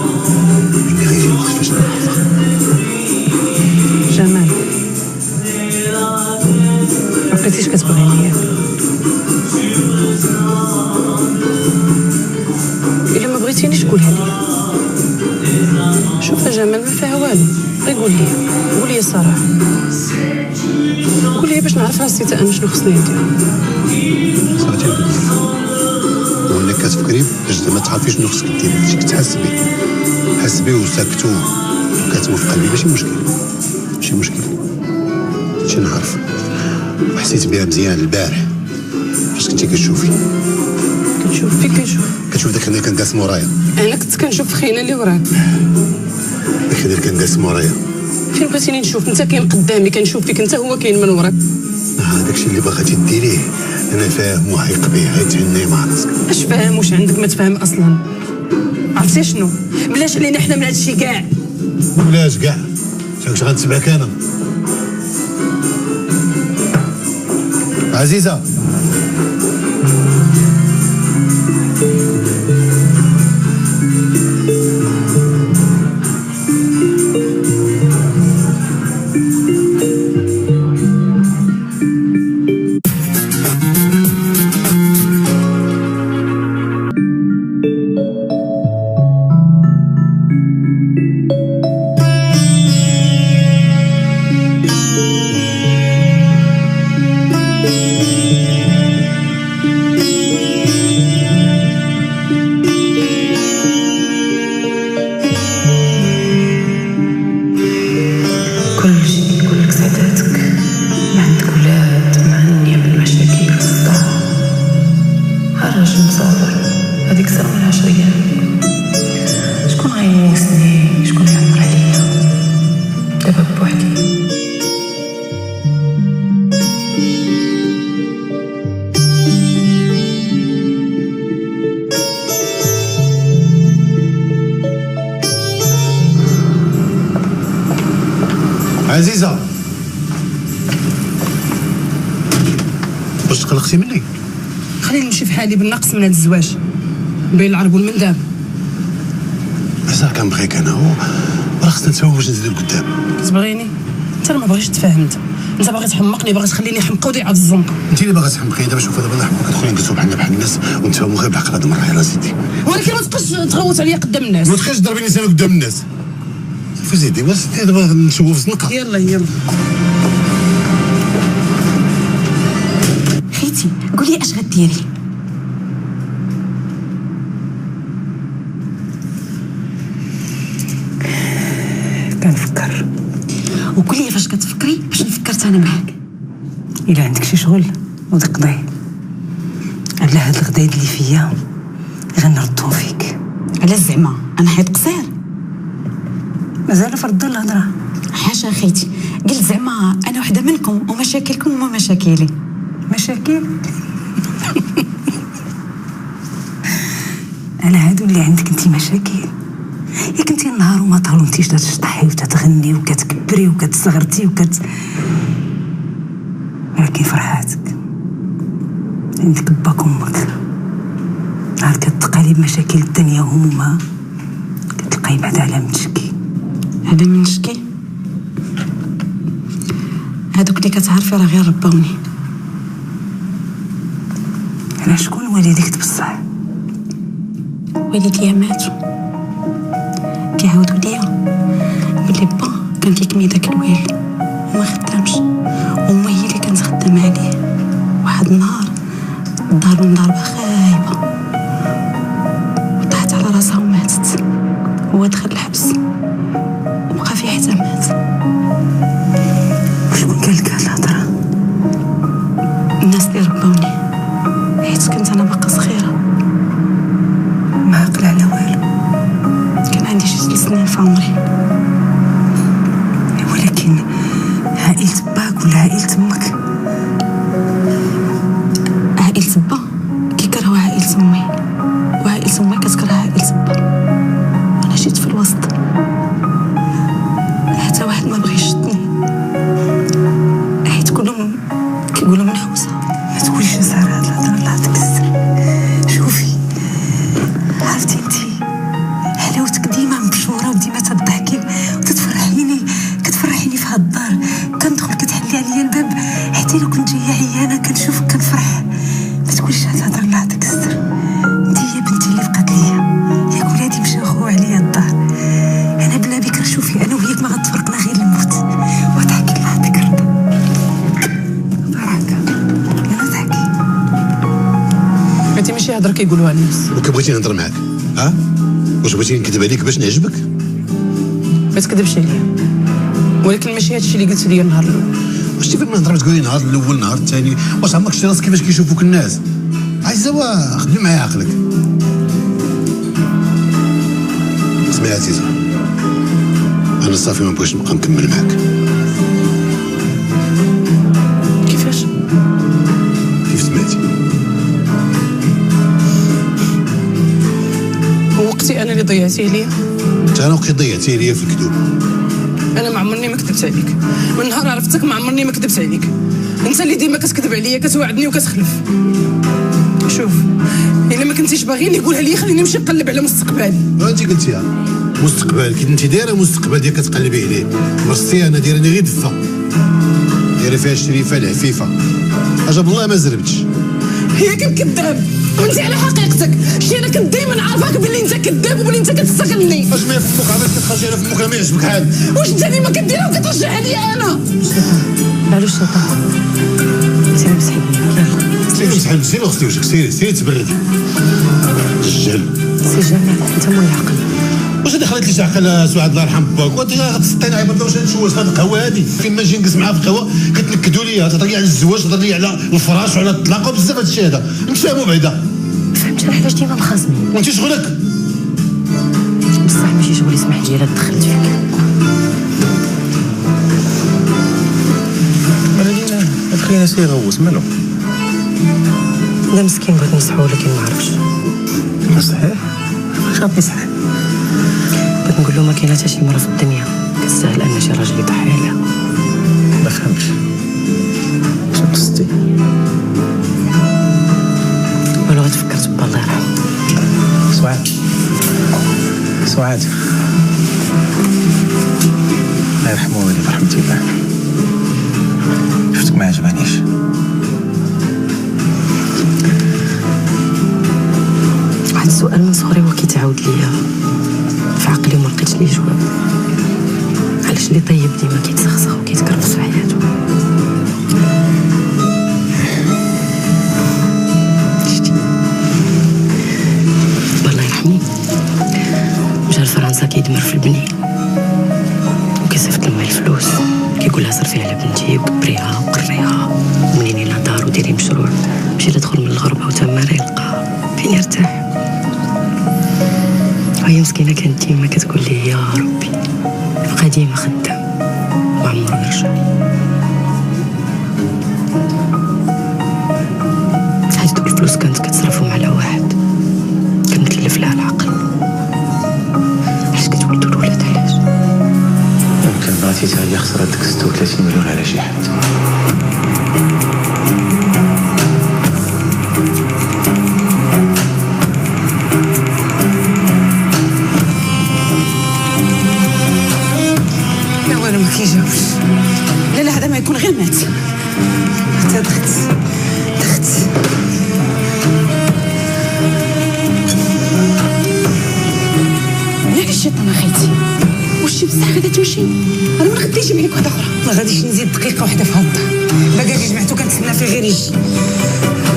اني غيجي الوقت فاش نعرفها. جمال، ما بقيتيش كتبغيني ياك؟ الا ما بغيتينيش قولها لي. شوف يا جمال، ما فيها والو، غير قول لي الصراحه، قول لي باش نعرف راسي تا انا شنو خصني ندير. صافي وانك كتفكري باش زعما تعرفي شنو خصك ديري، هادشي كتحسبي حسبي وساكتو كاتمو في قلبي. ماشي مشكل هادشي نعرف، وحسيت بها مزيان البارح فاش كنتي كتشوفي. كنشوف فين كتشوف داك اللي كان داس مورايا. انا كنت كنشوف خينا اللي وراك. داك اللي كان داس مورايا فين بغيتيني نشوف؟ انت كاين قدامي كنشوف فيك، انت هو كاين من وراك. داكشي اللي باغاتي ديريه انا فاهم وعايق به، غيتهني مع راسك. اش فاهم؟ واش عندك ما تفهم اصلا؟ عرفتي شنو؟ بلاش علينا حنا من هادشي كاع. بلاش كاع، واش غنسمعك انا؟ عزيزه عزيزه واش تقلقتي مني؟ خليني نمشي في حالي بالنقص من هذا الزواج بين العرب والمنداب. عساك كنبغيك انا وراه خصنا نتفاهموا باش نزيدو لقدام. كتبغيني؟ انت ما باغيش تفاهم، انت باغي تحمقني، باغي تخليني حمقه وضيعه في الزنقه. انت اللي باغا تحمقيني. دابا شوف دابا نحمقك كتدخلي نجلسوا بحالنا بحال الناس ونتفاهموا غير بعقل هاد المره. يلاه سيدي، ولكن ما تبقاش تغوت عليا قدام الناس. ما تبقاش تضربيني لسانك قدام الناس. صافي زيدي وسيدي دابا نشوفوا في الزنقه. يلا خيتي قولي اش غديري؟ كنفكر. وقولي لي فاش كتفكري باش نفكرت انا معاك. الا عندك شي شغل وتقضي على هاد الغدايد اللي فيا غنردهم فيك. على زعما انا حيت قصير؟ مازال فرض الهضره. حاشا خيتي، قلت زعما انا وحده منكم ومشاكلكم هما مشاكلي. مشاكل؟ على هادو اللي عندك انت مشاكل. يا كنتي النهار وما طالونتيش تشطحي وتتغني وكتكبري وكتصغرتي ولكن فرحاتك عندك باك وامك. نهار كتلقى بمشاكل الدنيا وهمومها كتلقاي بعد على من تشكي. هذا من نشكي؟ هادوك اللي كتعرفي راه غير رباوني. انا شكون والديك بصح؟ والديا ماتوا، كيعاودوا ليا بلي با كان كيكمي داك الويل وما خدامش، وما هي اللي كانت خدامه عليه. واحد النهار دارو ضربه خايبه وطاحت على راسها وماتت. هو دخل الحبس وبقى فيه حتى مات. شكون قال لك هاد الهضره؟ الناس اللي رباوني، حيت كنت انا باقا صغيره ما عقل على والو. كان عندي شي 3 سنين في عمري. ولكن عائلة باك ولا عائلة امك؟ عائلة با كيكرهوا عائلة امي، وعائلة امي كتكره عائلة با. انا جيت في الوسط، حتى واحد ما بغى يشدني حيت كلهم كيقولوا منحوسه. ما تقوليش ساره هاد الهضره الله تكسر. شوفي عرفتي انتي حلاوتك ديما مبشوره وديما تضحكي وتتفرحيني، كتفرحيني في هاد الدار. كندخل كتحلي عليا الباب حتى لو كنت جايه عيانه كنشوفك كنفرح. ما تقوليش هاد الهضره الله تكسر. انتي هي بنتي اللي بقات ليا، ياك ولادي مشاو خو عليا الدار. انا بلا بك شوفي انا وياك ما غتفرقنا غير الموت. وضحكي الله تكرم بركه. انا ضحكي انت ماشي هضره كيقولوها الناس. وكبغيتي نهضر معاك ها؟ واش بغيتي نكذب عليك باش نعجبك؟ ما تكذبش عليا، ولكن ماشي هادشي اللي قلت لي النهار الاول. واش تفهم من هضره تقولي نهار الاول نهار الثاني؟ واش عمرك شتي راسك كيفاش كيشوفوك الناس؟ عايزه خدي معايا عقلك. اسمعي عزيزه، انا صافي ما بغيتش نبقى نكمل معاك. كيفاش؟ كيف سمعتي؟ وقتي انا اللي ضيعتيه ليا. انت انا وقتي ضيعتي ليا في الكذوب. انا ما عمرني ما كذبت عليك، من نهار عرفتك ما عمرني ما كذبت عليك. انت اللي ديما كتكذب عليا، كتوعدني وكتخلف. شوف الا ما كنتيش باغيني قولها لي، خليني نمشي نقلب على مستقبلي. انت قلتيها مستقبل، كي انت دايره مستقبل ديالك كتقلبي عليه. مرستي انا دايرني غير دفه، دايره فيها الشريفه العفيفه. عجب الله ما زربتش. هي كذاب وانت على حقيقتك. شي انا كنت دائما عارفاك بلي انت كذاب وبلي انت كتستغلني. واش ما يفكوك عرفتي كتخرجي على فمك ما يعجبك حال؟ واش انت ديما كديرها وكترجع عليا انا؟ علاش شيطان؟ سيري بسحي يلا سيري بسحي، سيري اختي وجهك، سيري تبردي. الجهل سي جمال انت مول العقل. واش هادي خليت لي تعقل سعاد الله يرحم باك؟ وانت غتسطيني عيب واش نشوز هاد القهوه هادي؟ فين ما نجي نجلس معاها في القهوه كتنكدوا لي، تهضر لي على الزواج، تهضر لي على الفراش وعلى الطلاق وبزاف هاد الشيء هذا. نتفاهموا بعدا. فهمت انا علاش ديما مخاصمين. وانت شغلك؟ بصح ماشي شغلي، اسمح لي الا دخلت فيك. خلينا سير غوص مالو. لا مسكين بغيت نصحو ولكن ما عرفش. صحيح؟ واش غتنصح؟ بغيت نقول له ما كاينه حتى شي مرة في الدنيا كتستاهل ان شي راجل يضحي عليها. ما فهمتش شنو قصدتي؟ ولو غتفكرت با الله يرحمه. سعاد الله يرحمه والديك برحمة الله. شفتك ما عجبانيش. واحد السؤال من صغري هو كيتعاود ليا في عقلي وما لقيتش ليه جواب. علاش اللي طيب ديما كيتسخسخ وكيتكرفس في حياته؟ شتي الله يرحمه مشى لفرنسا كيدمر في البني وكيصيفط لما الفلوس، كيقول لها صرفي على بنتي وكبريها وقريها ومنين لها دار وديري مشروع باش تدخل من الغربه وتما راه يلقى فين يرتاح. وهي مسكينه كانت ديما كتقول لي يا ربي يبقى ديما خدام وعمرو يرجع. هاد دوك الفلوس كانت كتصرفهم على واحد كان متلف لها خسر هذيك 36 مليون على شي حد. لا والو ما كيجاوبش. لا هذا ما يكون غير مات. حتى دخت ياك الشيطان اخيتي، واش بصح غادا تمشي؟ انا ما غاديش نجمع لك واحده اخرى. ما غاديش نزيد دقيقه واحده في هالدار. باقي اللي جمعتو كنتسنى فيه غير يجي.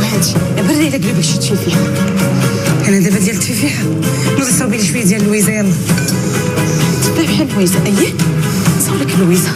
وهادي بري على قلبك شي تشوف فيها. انا دابا ديال التفيحه نوضي صاوبي لي شويه ديال اللويزه يلا. تبقى بحال لويزه. اييه صاولك لويزه.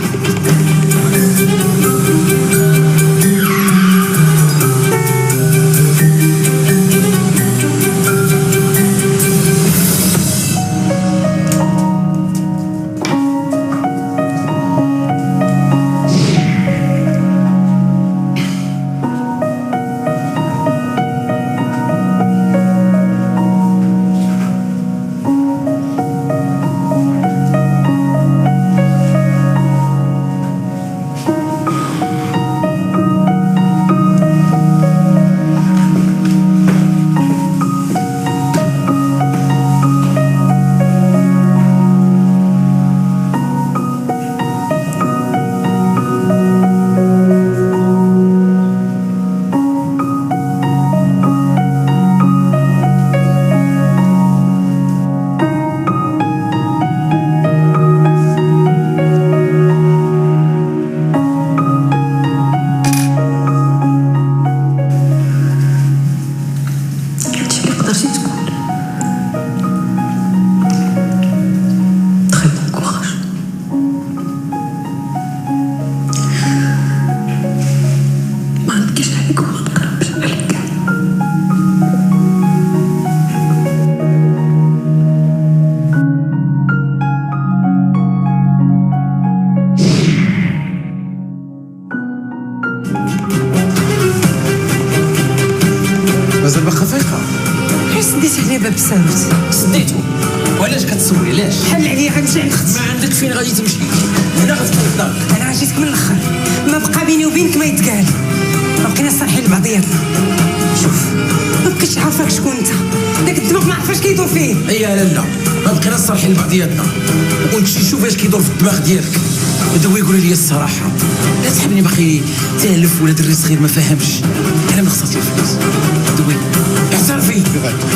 مازال باقا فايقه. علاش سديتي عليا باب الساروت؟ سديتو وعلاش كتصوري؟ علاش؟ حل عليا غنمشي عند اختي. ما عندك فين غادي تمشي؟ هنا غتكون في دارك. انا عجيتك من الاخر، ما بقى بيني وبينك ما يتقال. ما بقينا صالحين لبعضياتنا. شوف ما بقيتش عارفاك شكون انت، داك الدماغ ما عرفاش كيدور فيه. اي لا ما بقينا صالحين لبعضياتنا، ونمشي نشوف اش كيدور في الدماغ ديالك. دابا يقولوا لي الصراحه، لا تحبني باقي تالف ولا دري صغير ما فاهمش. انا من خصاتي الفلوس. دوي اعترفي.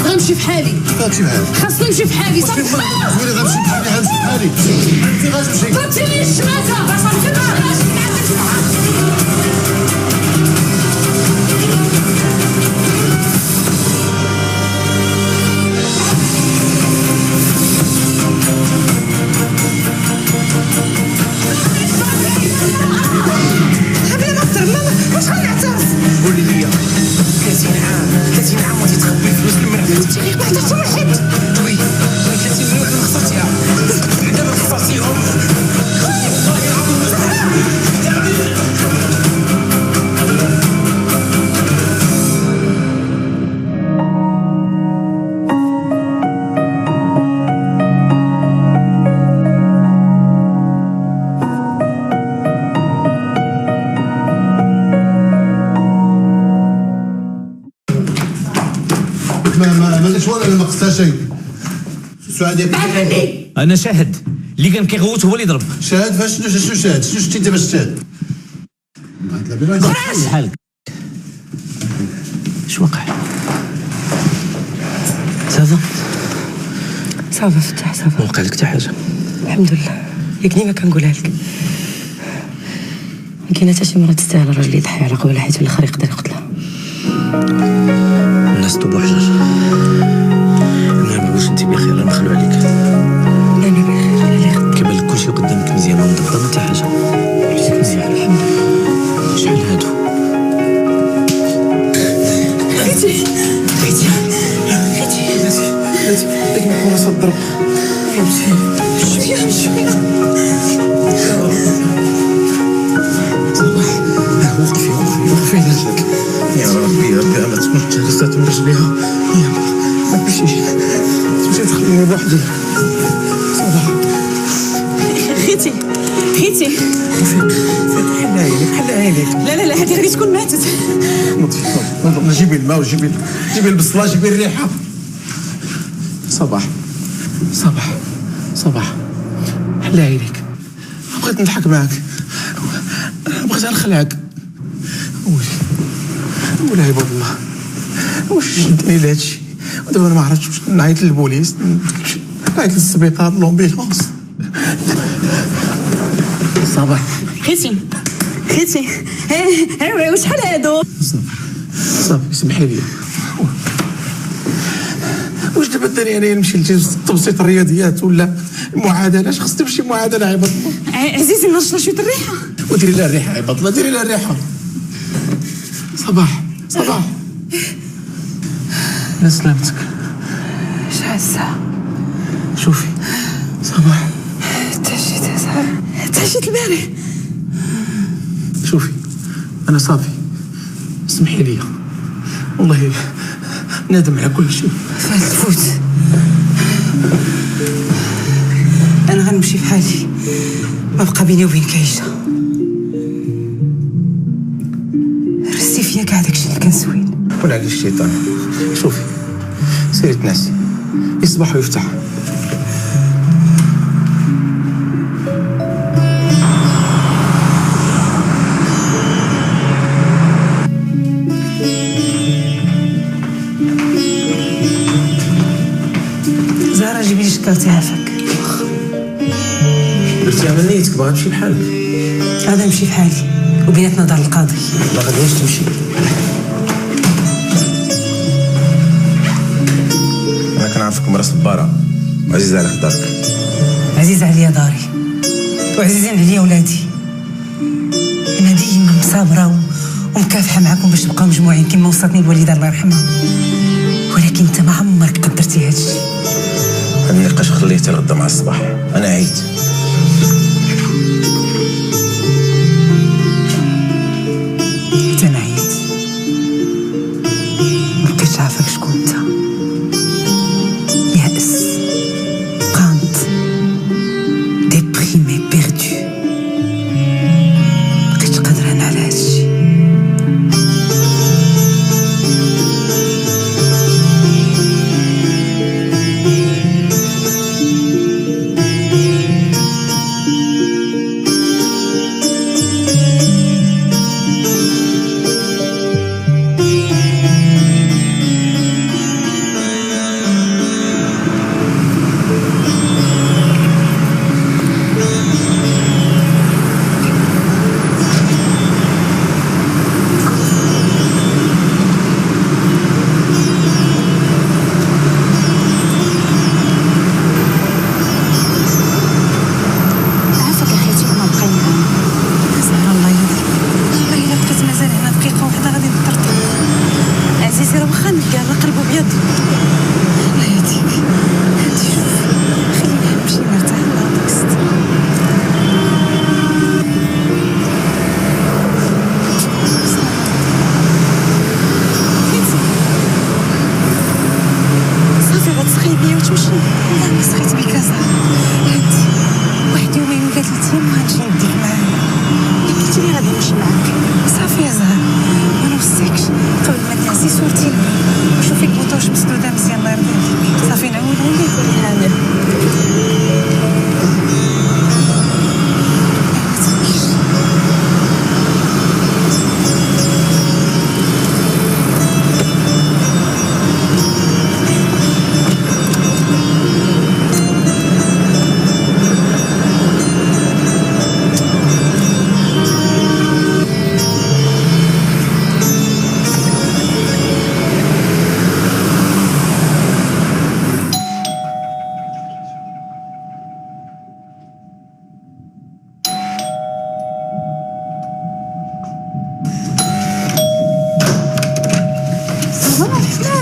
غنمشي في حالي. غتمشي بحالك. خاصني نمشي في حالي صافي. قولي غنمشي بحالي غنمشي بحالي. انت غتمشي. قلتي لي الشماتة صافي. قولي لي 30 عام وانت تخبي الفلوس لمرأتك. ما حتى واحد. وي 30 مليون انا خسرتيها. دابا خسرتيهم. ما درتش والو، ما قصتها شيء. السؤال ديالك انا شاهد اللي كان كيغوت هو اللي ضرب. شاهد فاش شنو شاهد؟ شنو شتي انت باش تشاهد؟ بحالك اش وقع؟ صافا فتح صافا. وقع لك حتى حاجه؟ الحمد لله، ياك ديما كنقولها لك. ما كاينه حتى شي مرة تستاهل الراجل يضحي على قبل حيت الاخر يقدر يقتلها. الناس طوبو حجر. المهم واش انت بخير؟ نخلو عليك. انا بخير على خير. كيبان لك كلشي قدامك مزيان ومدبر، ما حتى حاجه. مزيان الحمد لله. شحال هادو؟ خيتي ديك ما راس الضرب. شويه وقفي نجاك. يا ربي ما تكونش جلسات من رجليها. ما تمشيش تخليني بوحدي. صباح خيتي حل عينيك. لا هذه غادي تكون ماتت. نضرب جيبي الماء وجيبي البصله، جيبي الريحه. صباح حل عينيك. بغيت نضحك معاك، بغيت نخلعك. ولا عباد الله واش شدني لهادشي؟ ودابا انا ما عرفتش واش نعيط للبوليس، نعيط للسبيطار، لومبيلونس. صباح خيتي وشحال هادو؟ صافي سمحي لي. واش دابا الدنيا انايا نمشي لتبسيط الرياضيات ولا المعادله؟ اش خص تمشي معادله عباد الله؟ عزيزي نرش شويه الريحه. وديري لها الريحه عباد الله، ديري لها الريحه. صباح لا سلامتك. شحال الساعة؟ شوفي صباح، تعشيت البارح. شوفي انا صافي، سمحي لي والله نادم على كل شيء. فوت انا غنمشي بحالي، ما بقى بيني وبينك عيشه. رستي فيا كاع داكشي اللي كان زوين. ولا على الشيطان. شوفي سيري تناسي، يصبح ويفتح. زهرة جيبي لي شكارتي عافاك. درتيها من نيتك، باغا نمشي بحالك. غادا نمشي بحالي وبيناتنا دار القاضي. ما غاديش تمشي. انا كنعرفك مرا صباره وعزيزه على خدارك. عزيز عليا داري وعزيزين عليا ولادي. انا ديما مصابره ومكافحه معاكم باش نبقاو مجموعين كما وصاتني الوالده الله يرحمها، ولكن انت ما عمرك قدرتي هادشي. هاد النقاش خليته لغدا مع الصباح، انا عييت. حتى انا عييت، مبقيتش عارفاك شكون انت. يائس، قانط، ديبريمي، بيردو. مبقيتش قادرة انا على هادشي.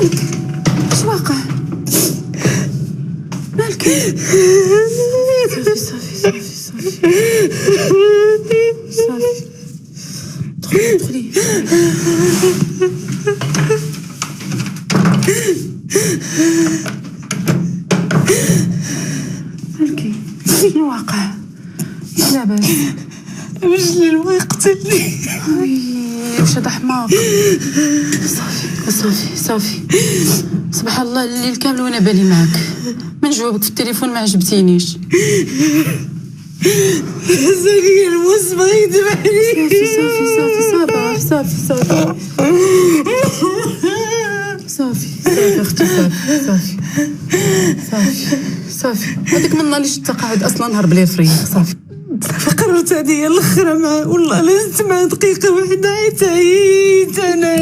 مالك؟ اش واقع؟ مالك؟ صافي دخلي مالكي؟ شنو واقع؟ سلي. واش هذا حماق. صافي سبحان الله الليل كامل وانا بالي معاك. من جاوبك في التليفون ما عجبتينيش. زاني الموس بغا يذبحني. صافي اختي صافي هذيك من نهار اللي شتا قاعد اصلا نهرب ليه فريق. صافي قررت هذه هي الاخرى معاه. والله لازمت معاه دقيقه واحده. عييت انا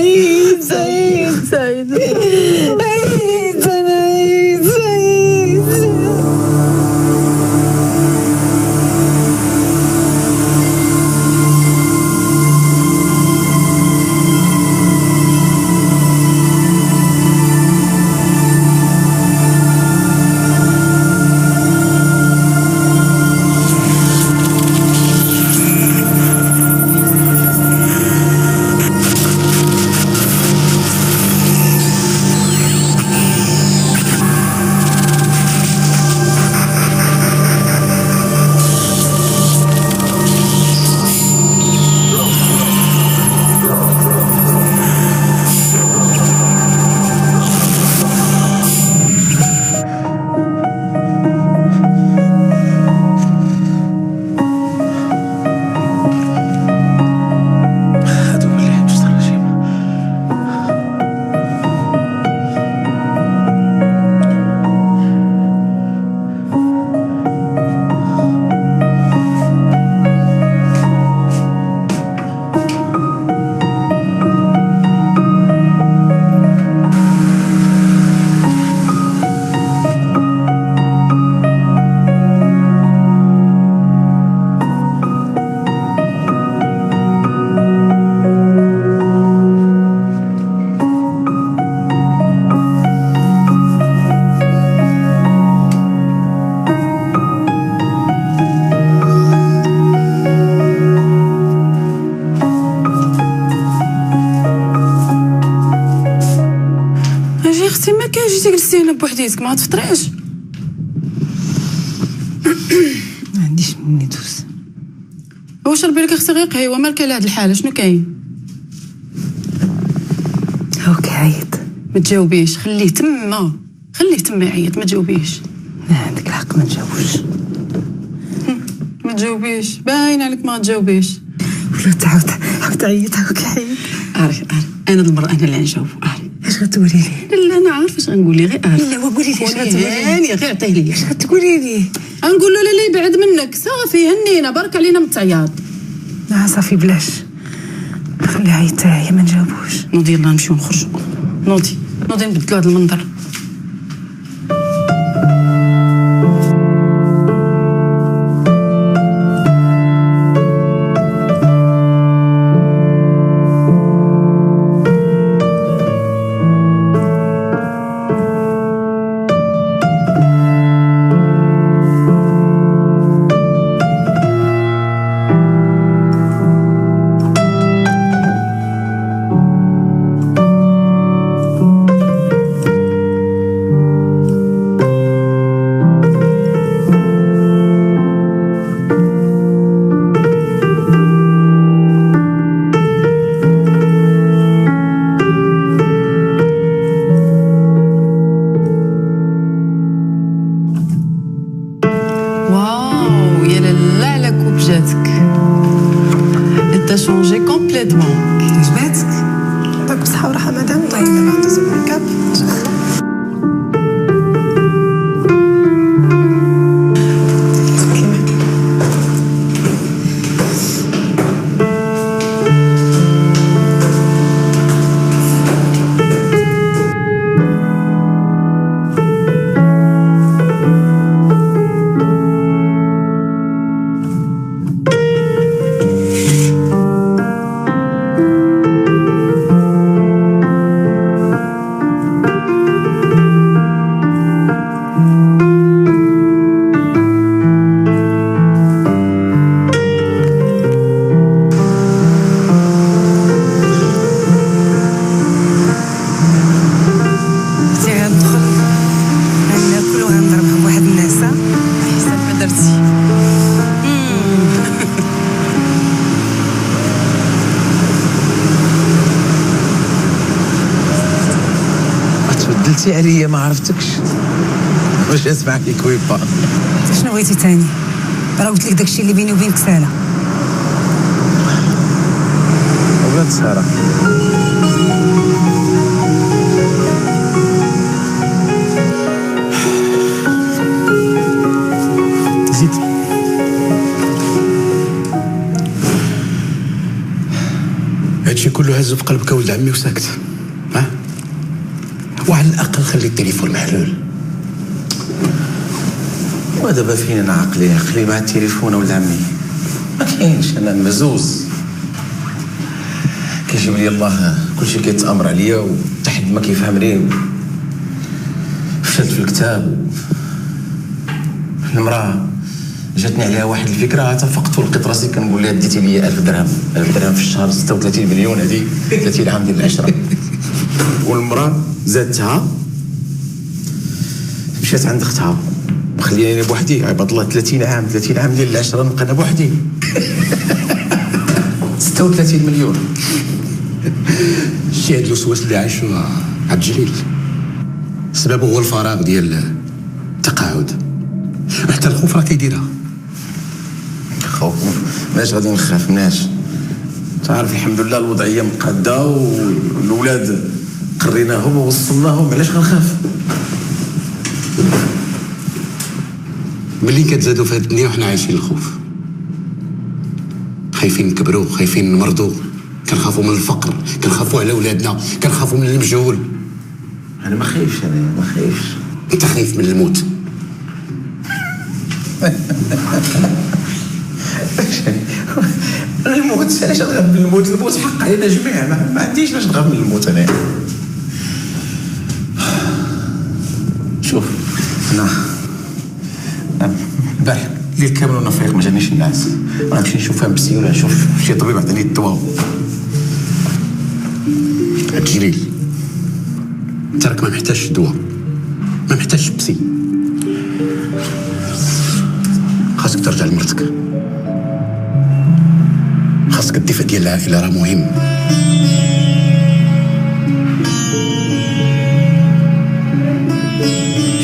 جلستي هنا بوحديتك ما تفطريش؟ ما عنديش مني دوز. واش ربي لك اختي غير قهوه مالك على هاد الحاله شنو كاين؟ هاك عيط ما تجاوبيش خليه تما يعيط ما تجاوبيش. عندك الحق ما نجاوبش. ما تجاوبيش باين عليك ما تجاوبيش. ولا تعاود عيط هاك عيط. عارف انا المرأة انا اللي نجاوب. اش غتقولي لي؟ لا انا عارفه اش غنقول لي غير لا وقولي لي اش غتقولي لي. غير عطيه لي اش غتقولي لي؟ غنقول له لا يبعد منك صافي هنينا بارك علينا من التعياط. صافي بلاش خليها عيط هي ما نجاوبوش. نوضي يلا نمشيو نخرجوا. نوضي نبدلوا هذا المنظر. changé complètement. عجباتك؟ عطاك بصحة وراحة مدام. الله يلا بعد ندوزو الميكاب إن شاء الله. تبدلتي عليا ما عرفتكش. واش اسمع لي كويبا؟ شنو بغيتي تاني؟ راه قلت لك داكشي اللي بيني وبينك سالا. وبنت ساره زيد. هادشي كله هز في قلبك ولد عمي وساكت، ها؟ وعلى الاقل خلي التليفون محلول. ودابا فين انا عقلي مع التليفون ولد عمي؟ ما كاينش، انا مزوز. كيجيب لي الله كلشي كيتامر عليا وحتى حد ما كيفهمني. فشلت في الكتاب. المراه جاتني عليها واحد الفكره تفقت ولقيت راسي كنقول لها ديتي لي 1000 درهم، 1000 درهم في الشهر 36 مليون، هذه 30 عام ديال العشره. والمراه زادتها مشات عند اختها مخليني بوحدي. عباد الله 30 عام ديال العشره نبقى انا بوحدي. 36 مليون. شتي هاد الوسواس اللي عايشو عبد الجليل سببه هو الفراغ ديال التقاعد، وحتى الخوف راه كيديرها. خوف ماش غادي نخاف مناش. تعرف الحمد لله الوضعيه مقاده والولاد قريناهم ووصلناهم، علاش غنخاف؟ ملي كتزادوا في هاد الدنيا وحنا عايشين الخوف، خايفين نكبروا، خايفين نمرضوا، كنخافوا من الفقر، كنخافوا على ولادنا، كنخافوا من المجهول. انا ما خايفش، انا ما خايفش. انت خايف من الموت. الموت علاش نخاف من الموت؟ الموت حق علينا جميع، ما عنديش علاش نخاف من الموت. انا شوف انا البارح الليل كامل وانا فايق ما جانيش الناس، وانا نمشي نشوف فيها بسي ولا نشوف شي طبيب عطاني الدواء. الجليل انت راك ما محتاجش دواء، ما محتاجش بسي. خاصك ترجع لمرتك، خاصك الدفء ديال العائله راه مهم.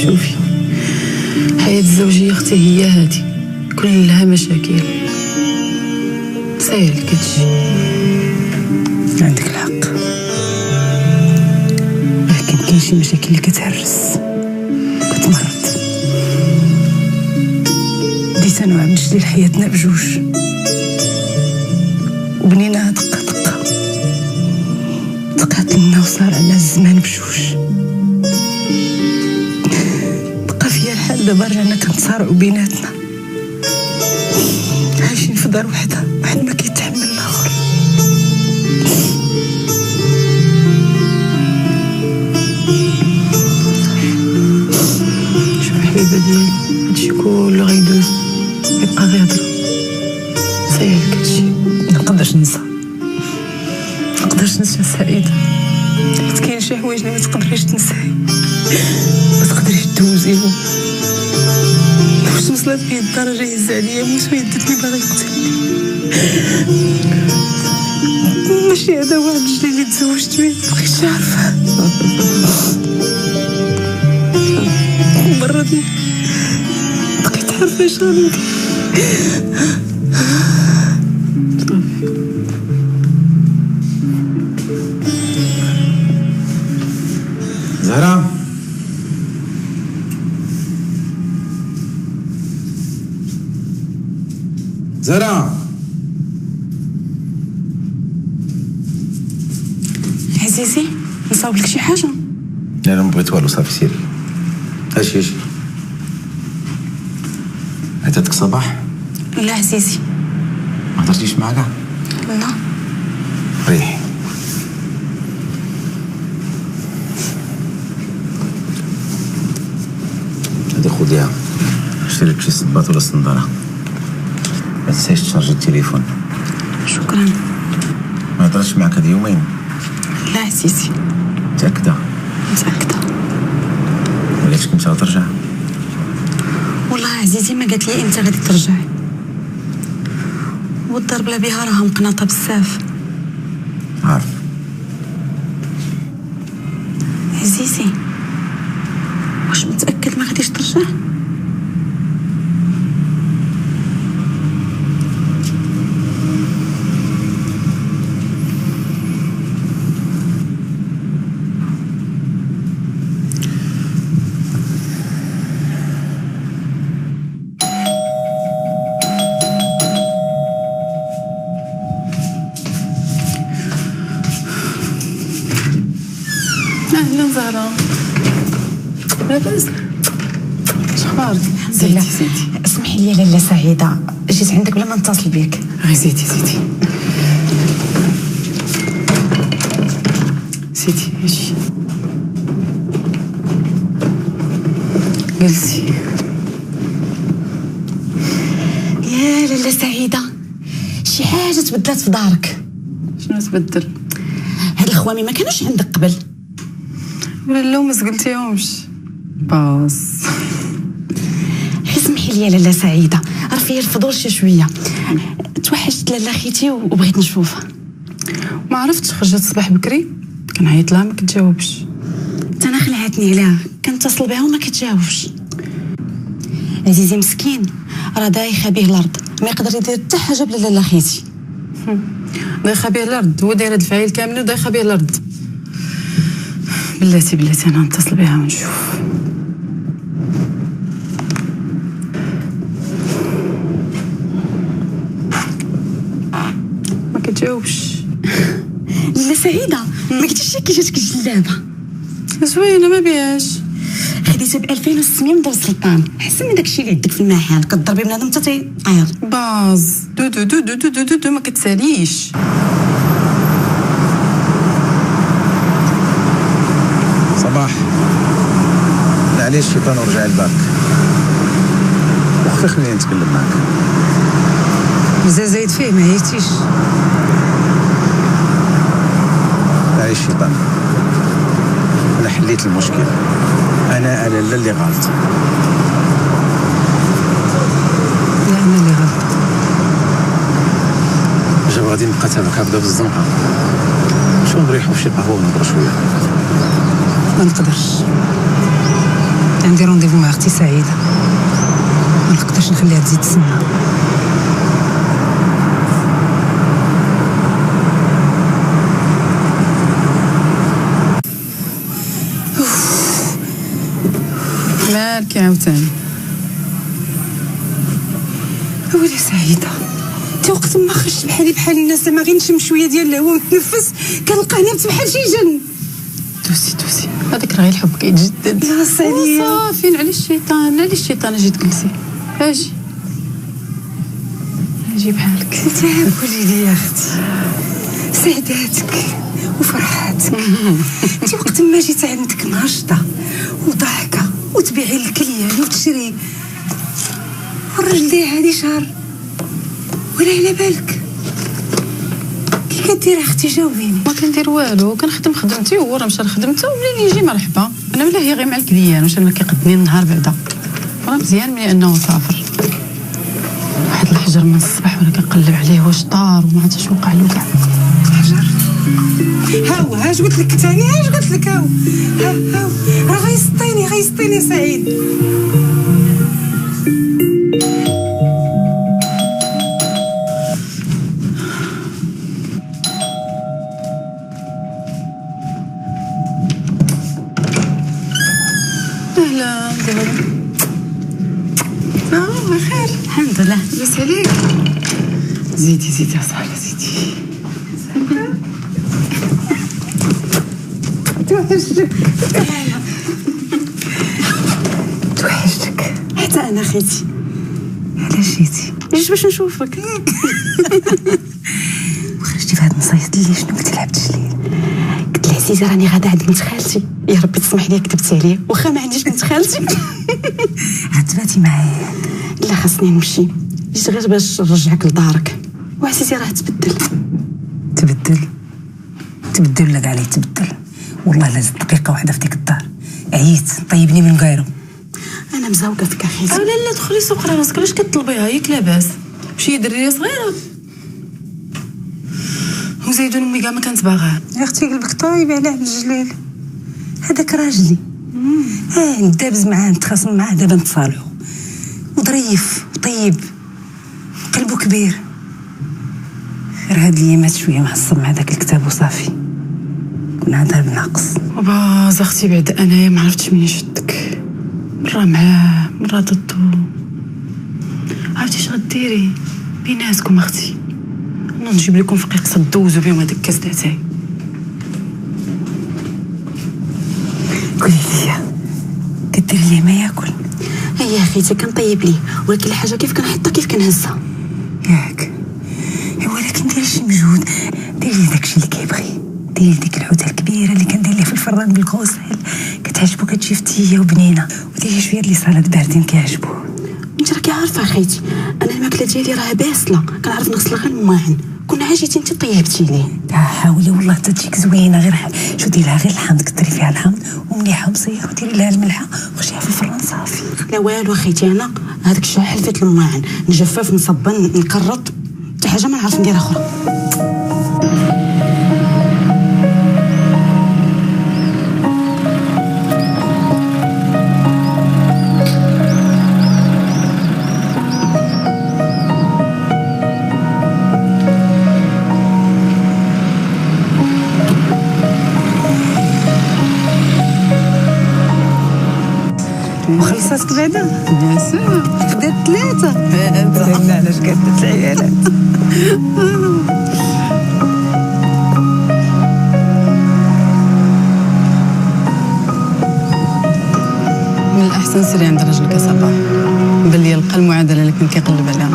شوفي الحياة الزوجية اختي هي هادي كلها مشاكل، ساهل كتجي. عندك الحق، ولكن كاين شي مشاكل اللي كتهرس كتمرض. ديت انا وعبد الجليل حياتنا بجوج وبنيناها دقه دقه، تقات لنا وصار على الزمان بجوج. بقى فيا الحال دابا رجعنا كنتصارعوا بيناتنا، عايشين في دار وحده، واحد ما كيتحمل الاخر. شوف حبيبه ديالي، هادشي كله غيدوز، يبقى غير هضره، ساهل كتجي. منقدرش ننسى سعيدة، حيت كاين شي حوايج اللي ما تقدريش تنساي، ما تقدريش دوزيهم. واش وصلت بيه الدرجة يهز عليا موت ويدتني باغي يقتلني. ماشي هذا هو عبد الجليل اللي تزوجت بيه، مبقيتش عارفة. مرضني، بقيت عارفة اش غندير. زهرة زهرة عزيزي، نصاوب لك شي حاجة؟ لا لا ما بغيت والو، صافي سيري. اجي عطاتك صباح؟ لا عزيزي. ما هضرتيش معاها كاع؟ لا. ريحي. هادي خديها، شري لك شي صباط ولا صندارة. ما تنسايش تشارجي التليفون. شكرا. ما هضرتش معاك هاد يومين؟ لا عزيزي. متأكدة؟ متأكدة. وليش كنت غترجع؟ والله عزيزي ما قالت لي امتى غادي ترجعي، والضرب لا بها راها مقناطة بزاف. عارف. عزيزي واش متاكد ما غاديش ترجع؟ اهلا زهره، لاباس؟ شخبارك؟ زيتي اسمحي لي لاله سعيده، جيت عندك بلا ما نتصل بك. غير زيتي اجي جلسي. يا لاله سعيده، شي حاجه تبدلات في دارك؟ شنو تبدل؟ هاد الخوامي ما كانوش عندك قبل؟ ولا لو ما سقلتيهمش باص. اسمحي لي لاله سعيده، راه فيا الفضول شويه. توحشت لاله خيتي وبغيت نشوفها. ما عرفتش، خرجت الصباح بكري كنعيط لها ما كتجاوبش. انا خلعتني عليها، كنتصل بها وما كتجاوبش. عزيزي مسكين راه دايخه به الارض، ما يقدر يدير حتى حاجه بلا لاله خيتي. دايخه به الارض، هو داير هاد الفعيل كامل ودايخه به الارض. بلاتي انا نتصل بها ونشوف. ما كتجاوبش. لاله سعيده، ما قلتيش كي جاتك الجلابه زوينه ما بيهاش؟ خديتها ب 2600 من دار السلطان، احسن من داكشي اللي عندك في المحل، كتضربي بنادم حتى تيعيط. باز دو ما كتساليش. صباح، معليش الشيطان ورجع لباك، وخفي خليني نتكلم معاك. مزال زايد فيه ما عييتيش؟ معليش الشيطان، انا حليت المشكل، انا لاله اللي غلط. لا انا اللي غلط. جا غادي نبقى تابعك هكذا في الزنقه، شو نريحو في شي قهوه ونهضروا شويه؟ ما نقدرش، عندي رونديفو مع اختي سعيده، ما نقدرش نخليها تزيد تسنى. مالك عاوتاني؟ ويلي سعيده، انت وقت ما خرجت بحال الناس ما غير نشم شويه ديال الهواء ونتنفس كنلقى نفس بحال شي جن. دوسي هذاك راه الحب كيتجدد. يا ساليه صافي، على الشيطان اجي تجلسي. اجي بحالك. قولي لي يا اختي، سعداتك وفرحاتك انت وقت ما جيت عندك ناشطه وضحكه وتبيعي الكليان وتشري، والراجل ديال هادي شهر ولا على بالك؟ كي كدير اختي جاوبيني. ما كندير والو، كنخدم خدمتي وهو راه مشى لخدمته، ومنين يجي مرحبا. انا ولا هي غير مع الكليان، واش انا كيقدني النهار بعدا. راه مزيان ملي انه سافر. واحد الحجر من الصباح وانا كنقلب عليه واش طار وما عرفتش واش وقع له كاع. حجر هاو هاش قلت لك ثاني، هاش قلت لك هاو راه غيسطيني سعيد. اهلا بخير الحمد لله. لاباس عليك؟ زيدي يا صاحبي زيدي. توحشتك حتى انا خيتي. علاش جيتي؟ جيت باش نشوفك. وخرجتي في هاد النصايص اللي شنو قلتي لها بتجليل؟ قلت لها عزيزه راني غادا عند بنت خالتي، يا ربي تسمح لي كذبت عليه، واخا ما عنديش بنت خالتي. عتباتي معايا؟ لا خاصني نمشي، جيت غير باش نرجعك لدارك، وعزيزي راه تبدل ولا كاع لي تبدل. والله لا زدت دقيقه واحده في ديك الدار عييت، طيبني من كايرو. انا مزوقه فيك اخيتي. لا دخلي سوق راسك، علاش كطلبيها؟ ياك لاباس شي دريه صغيره. وزيدون امي كاع ما كانت باغاها. يا اختي قلبك طايب على عبد الجليل، هذاك راجلي ندابز معاه نتخاصم معاه دابا نتصالحوا، وظريف وطيب قلبه كبير. غير هاد الايامات شويه معصب مع داك الكتاب وصافي، كنا هضر بناقص. باز اختي بعد انايا ما عرفتش منين شدك، مره معاه مره ضدو. عرفتي اش غديري بيناتكم اختي؟ انا نجيب لكم فقيقصه دوزو بهم هذاك الكاس د اتاي. قولي لي كدير لي ما ياكل؟ هيا اخيتي كنطيب ليه، ولكن الحاجه كيف كنحطها كيف كنهزها ياك. ولكن ديري شي مجهود، ديري داكشي اللي كيبغي، ديري ديك العوده الكبيره اللي كندير ليه في الفران بالكوسيل كتعجبو، كتجي فتيه وبنينه، وديري شويه لي صالات باردين كيعجبوه. انت راكي عارفه اخيتي انا الماكله ديالي راه باسله، كنعرف نغسل غير الماعن. كون جيتي انت طيبتي ليه. حاولي والله تجيك زوينه، غير شو ديري لها غير الحامض، كثري فيها الحامض ومليحه ومصيه، وديري لها الملحه وخشيها في الفران صافي. لا والو اخيتي، انا هذاك الشيء حلفت الماعن نجفف نصبن نكرط، حتى حاجه ما نعرف ندير اخرى. وخلصتك بعدا؟ بيان سور بدات 3. فهمنا علاش قادت العيالات. من الاحسن سيري عند راجلك صباح، بلي يلقى المعادله اللي كان كيقلب عليها.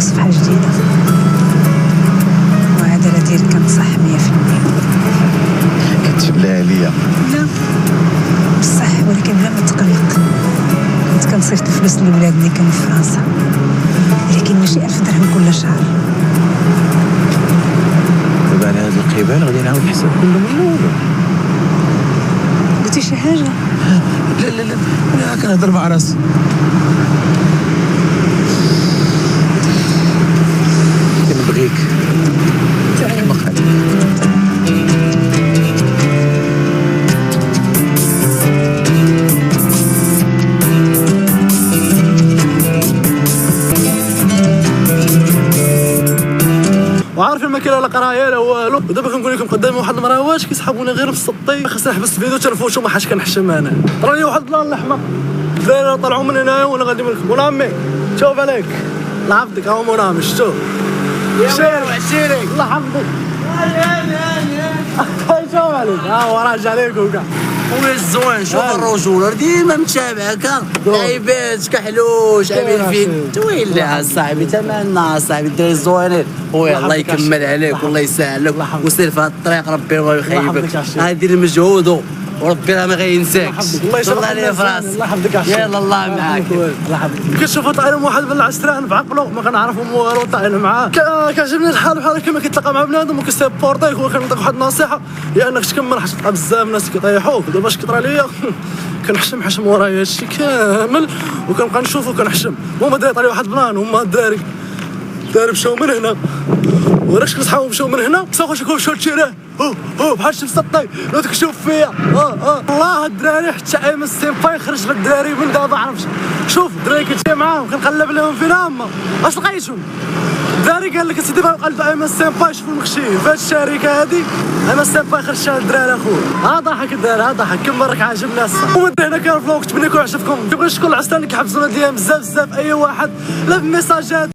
صفحة جديدة، المعادلة ديالك كانت صح 100%. كتبلاها عليا؟ لا بصح، ولكن بلا ما تقلق. كنت كنصيفط الفلوس للولاد اللي كانوا في فرنسا، ولكن ماشي 1000 درهم كل شهر. دابا على هاد القبال غادي نعاود الحساب كله من الاول. قلتي شي حاجة؟ لا لا لا، انا كنهضر مع راسي. كنبغيك كما خالتك. وعارفين ما كاين لا قرايه لا والو، ودابا كنقول لكم قدامي واحد المراواش كيسحبوني غير مسطي، خاصني نحبس الفيديو تنفوشو ما حاش كنحشم انا. راني واحد الله اللحمه الدراري طلعوا من هنايا وانا غادي منكم. مولا عمي شوف عليك، الله يحفظك. ها هو مولا عمي شتو عشيري الله يحفظك. شوف عليك، ها هو راجع لكم كاع خويا الزوين. شوف الرجوله ديما متابعك، لعيبات كحلوش عامل فين تويلي صاحبي. تمنى صاحبي الدراري الزوينين. خويا الله يكمل عليك والله يسهل لك، وسير في هذا الطريق ربي ما يخيبك. دير المجهود وربي راه ما غينساكش. الله عليه في راسك. الله يحفظك. يلا الله معاك. الله يحفظك. كتشوفوا طايرهم واحد بالعسران بعقلو ما كنعرفهم والو، طاير معاه. كيعجبني الحال بحال هكا، ما كيتلاقى مع بنادم وكيسيبورتيك. وكنعطيك واحد النصيحه، هي انك تكمل، حيت تلقى بزاف ناس كيطيحوك. دابا اش كيطرى ليا كنحشم حشم ورايا هادشي كامل، وكنبقى نشوف وكنحشم. هما داير عليه واحد بلان، هما الدراري الدراري مشاو من هنا وانا شكون صحابهم مشاو من هنا صافي شكون مشاو لشيراه بحال شي مسطي لو تكشوف فيا والله الدراري حتى ايمن السيمباي خرج لك الدراري من دابا عرفت شوف الدراري كنت معاهم كنقلب لهم فينا هما اش لقيتهم الدراري قال لك اسيدي قلب ايمن السيمباي شوفوا المخشي في هاد الشركه هادي ايمن السيمباي خرج شاد الدراري اخويا ضحك الدراري ضحك كم مره عاجب الناس ومن هنا كان فلوق تبنيكم عجبكم كنشكر العسلان اللي كيحفظونا ديالهم بزاف اي واحد لا بميساجات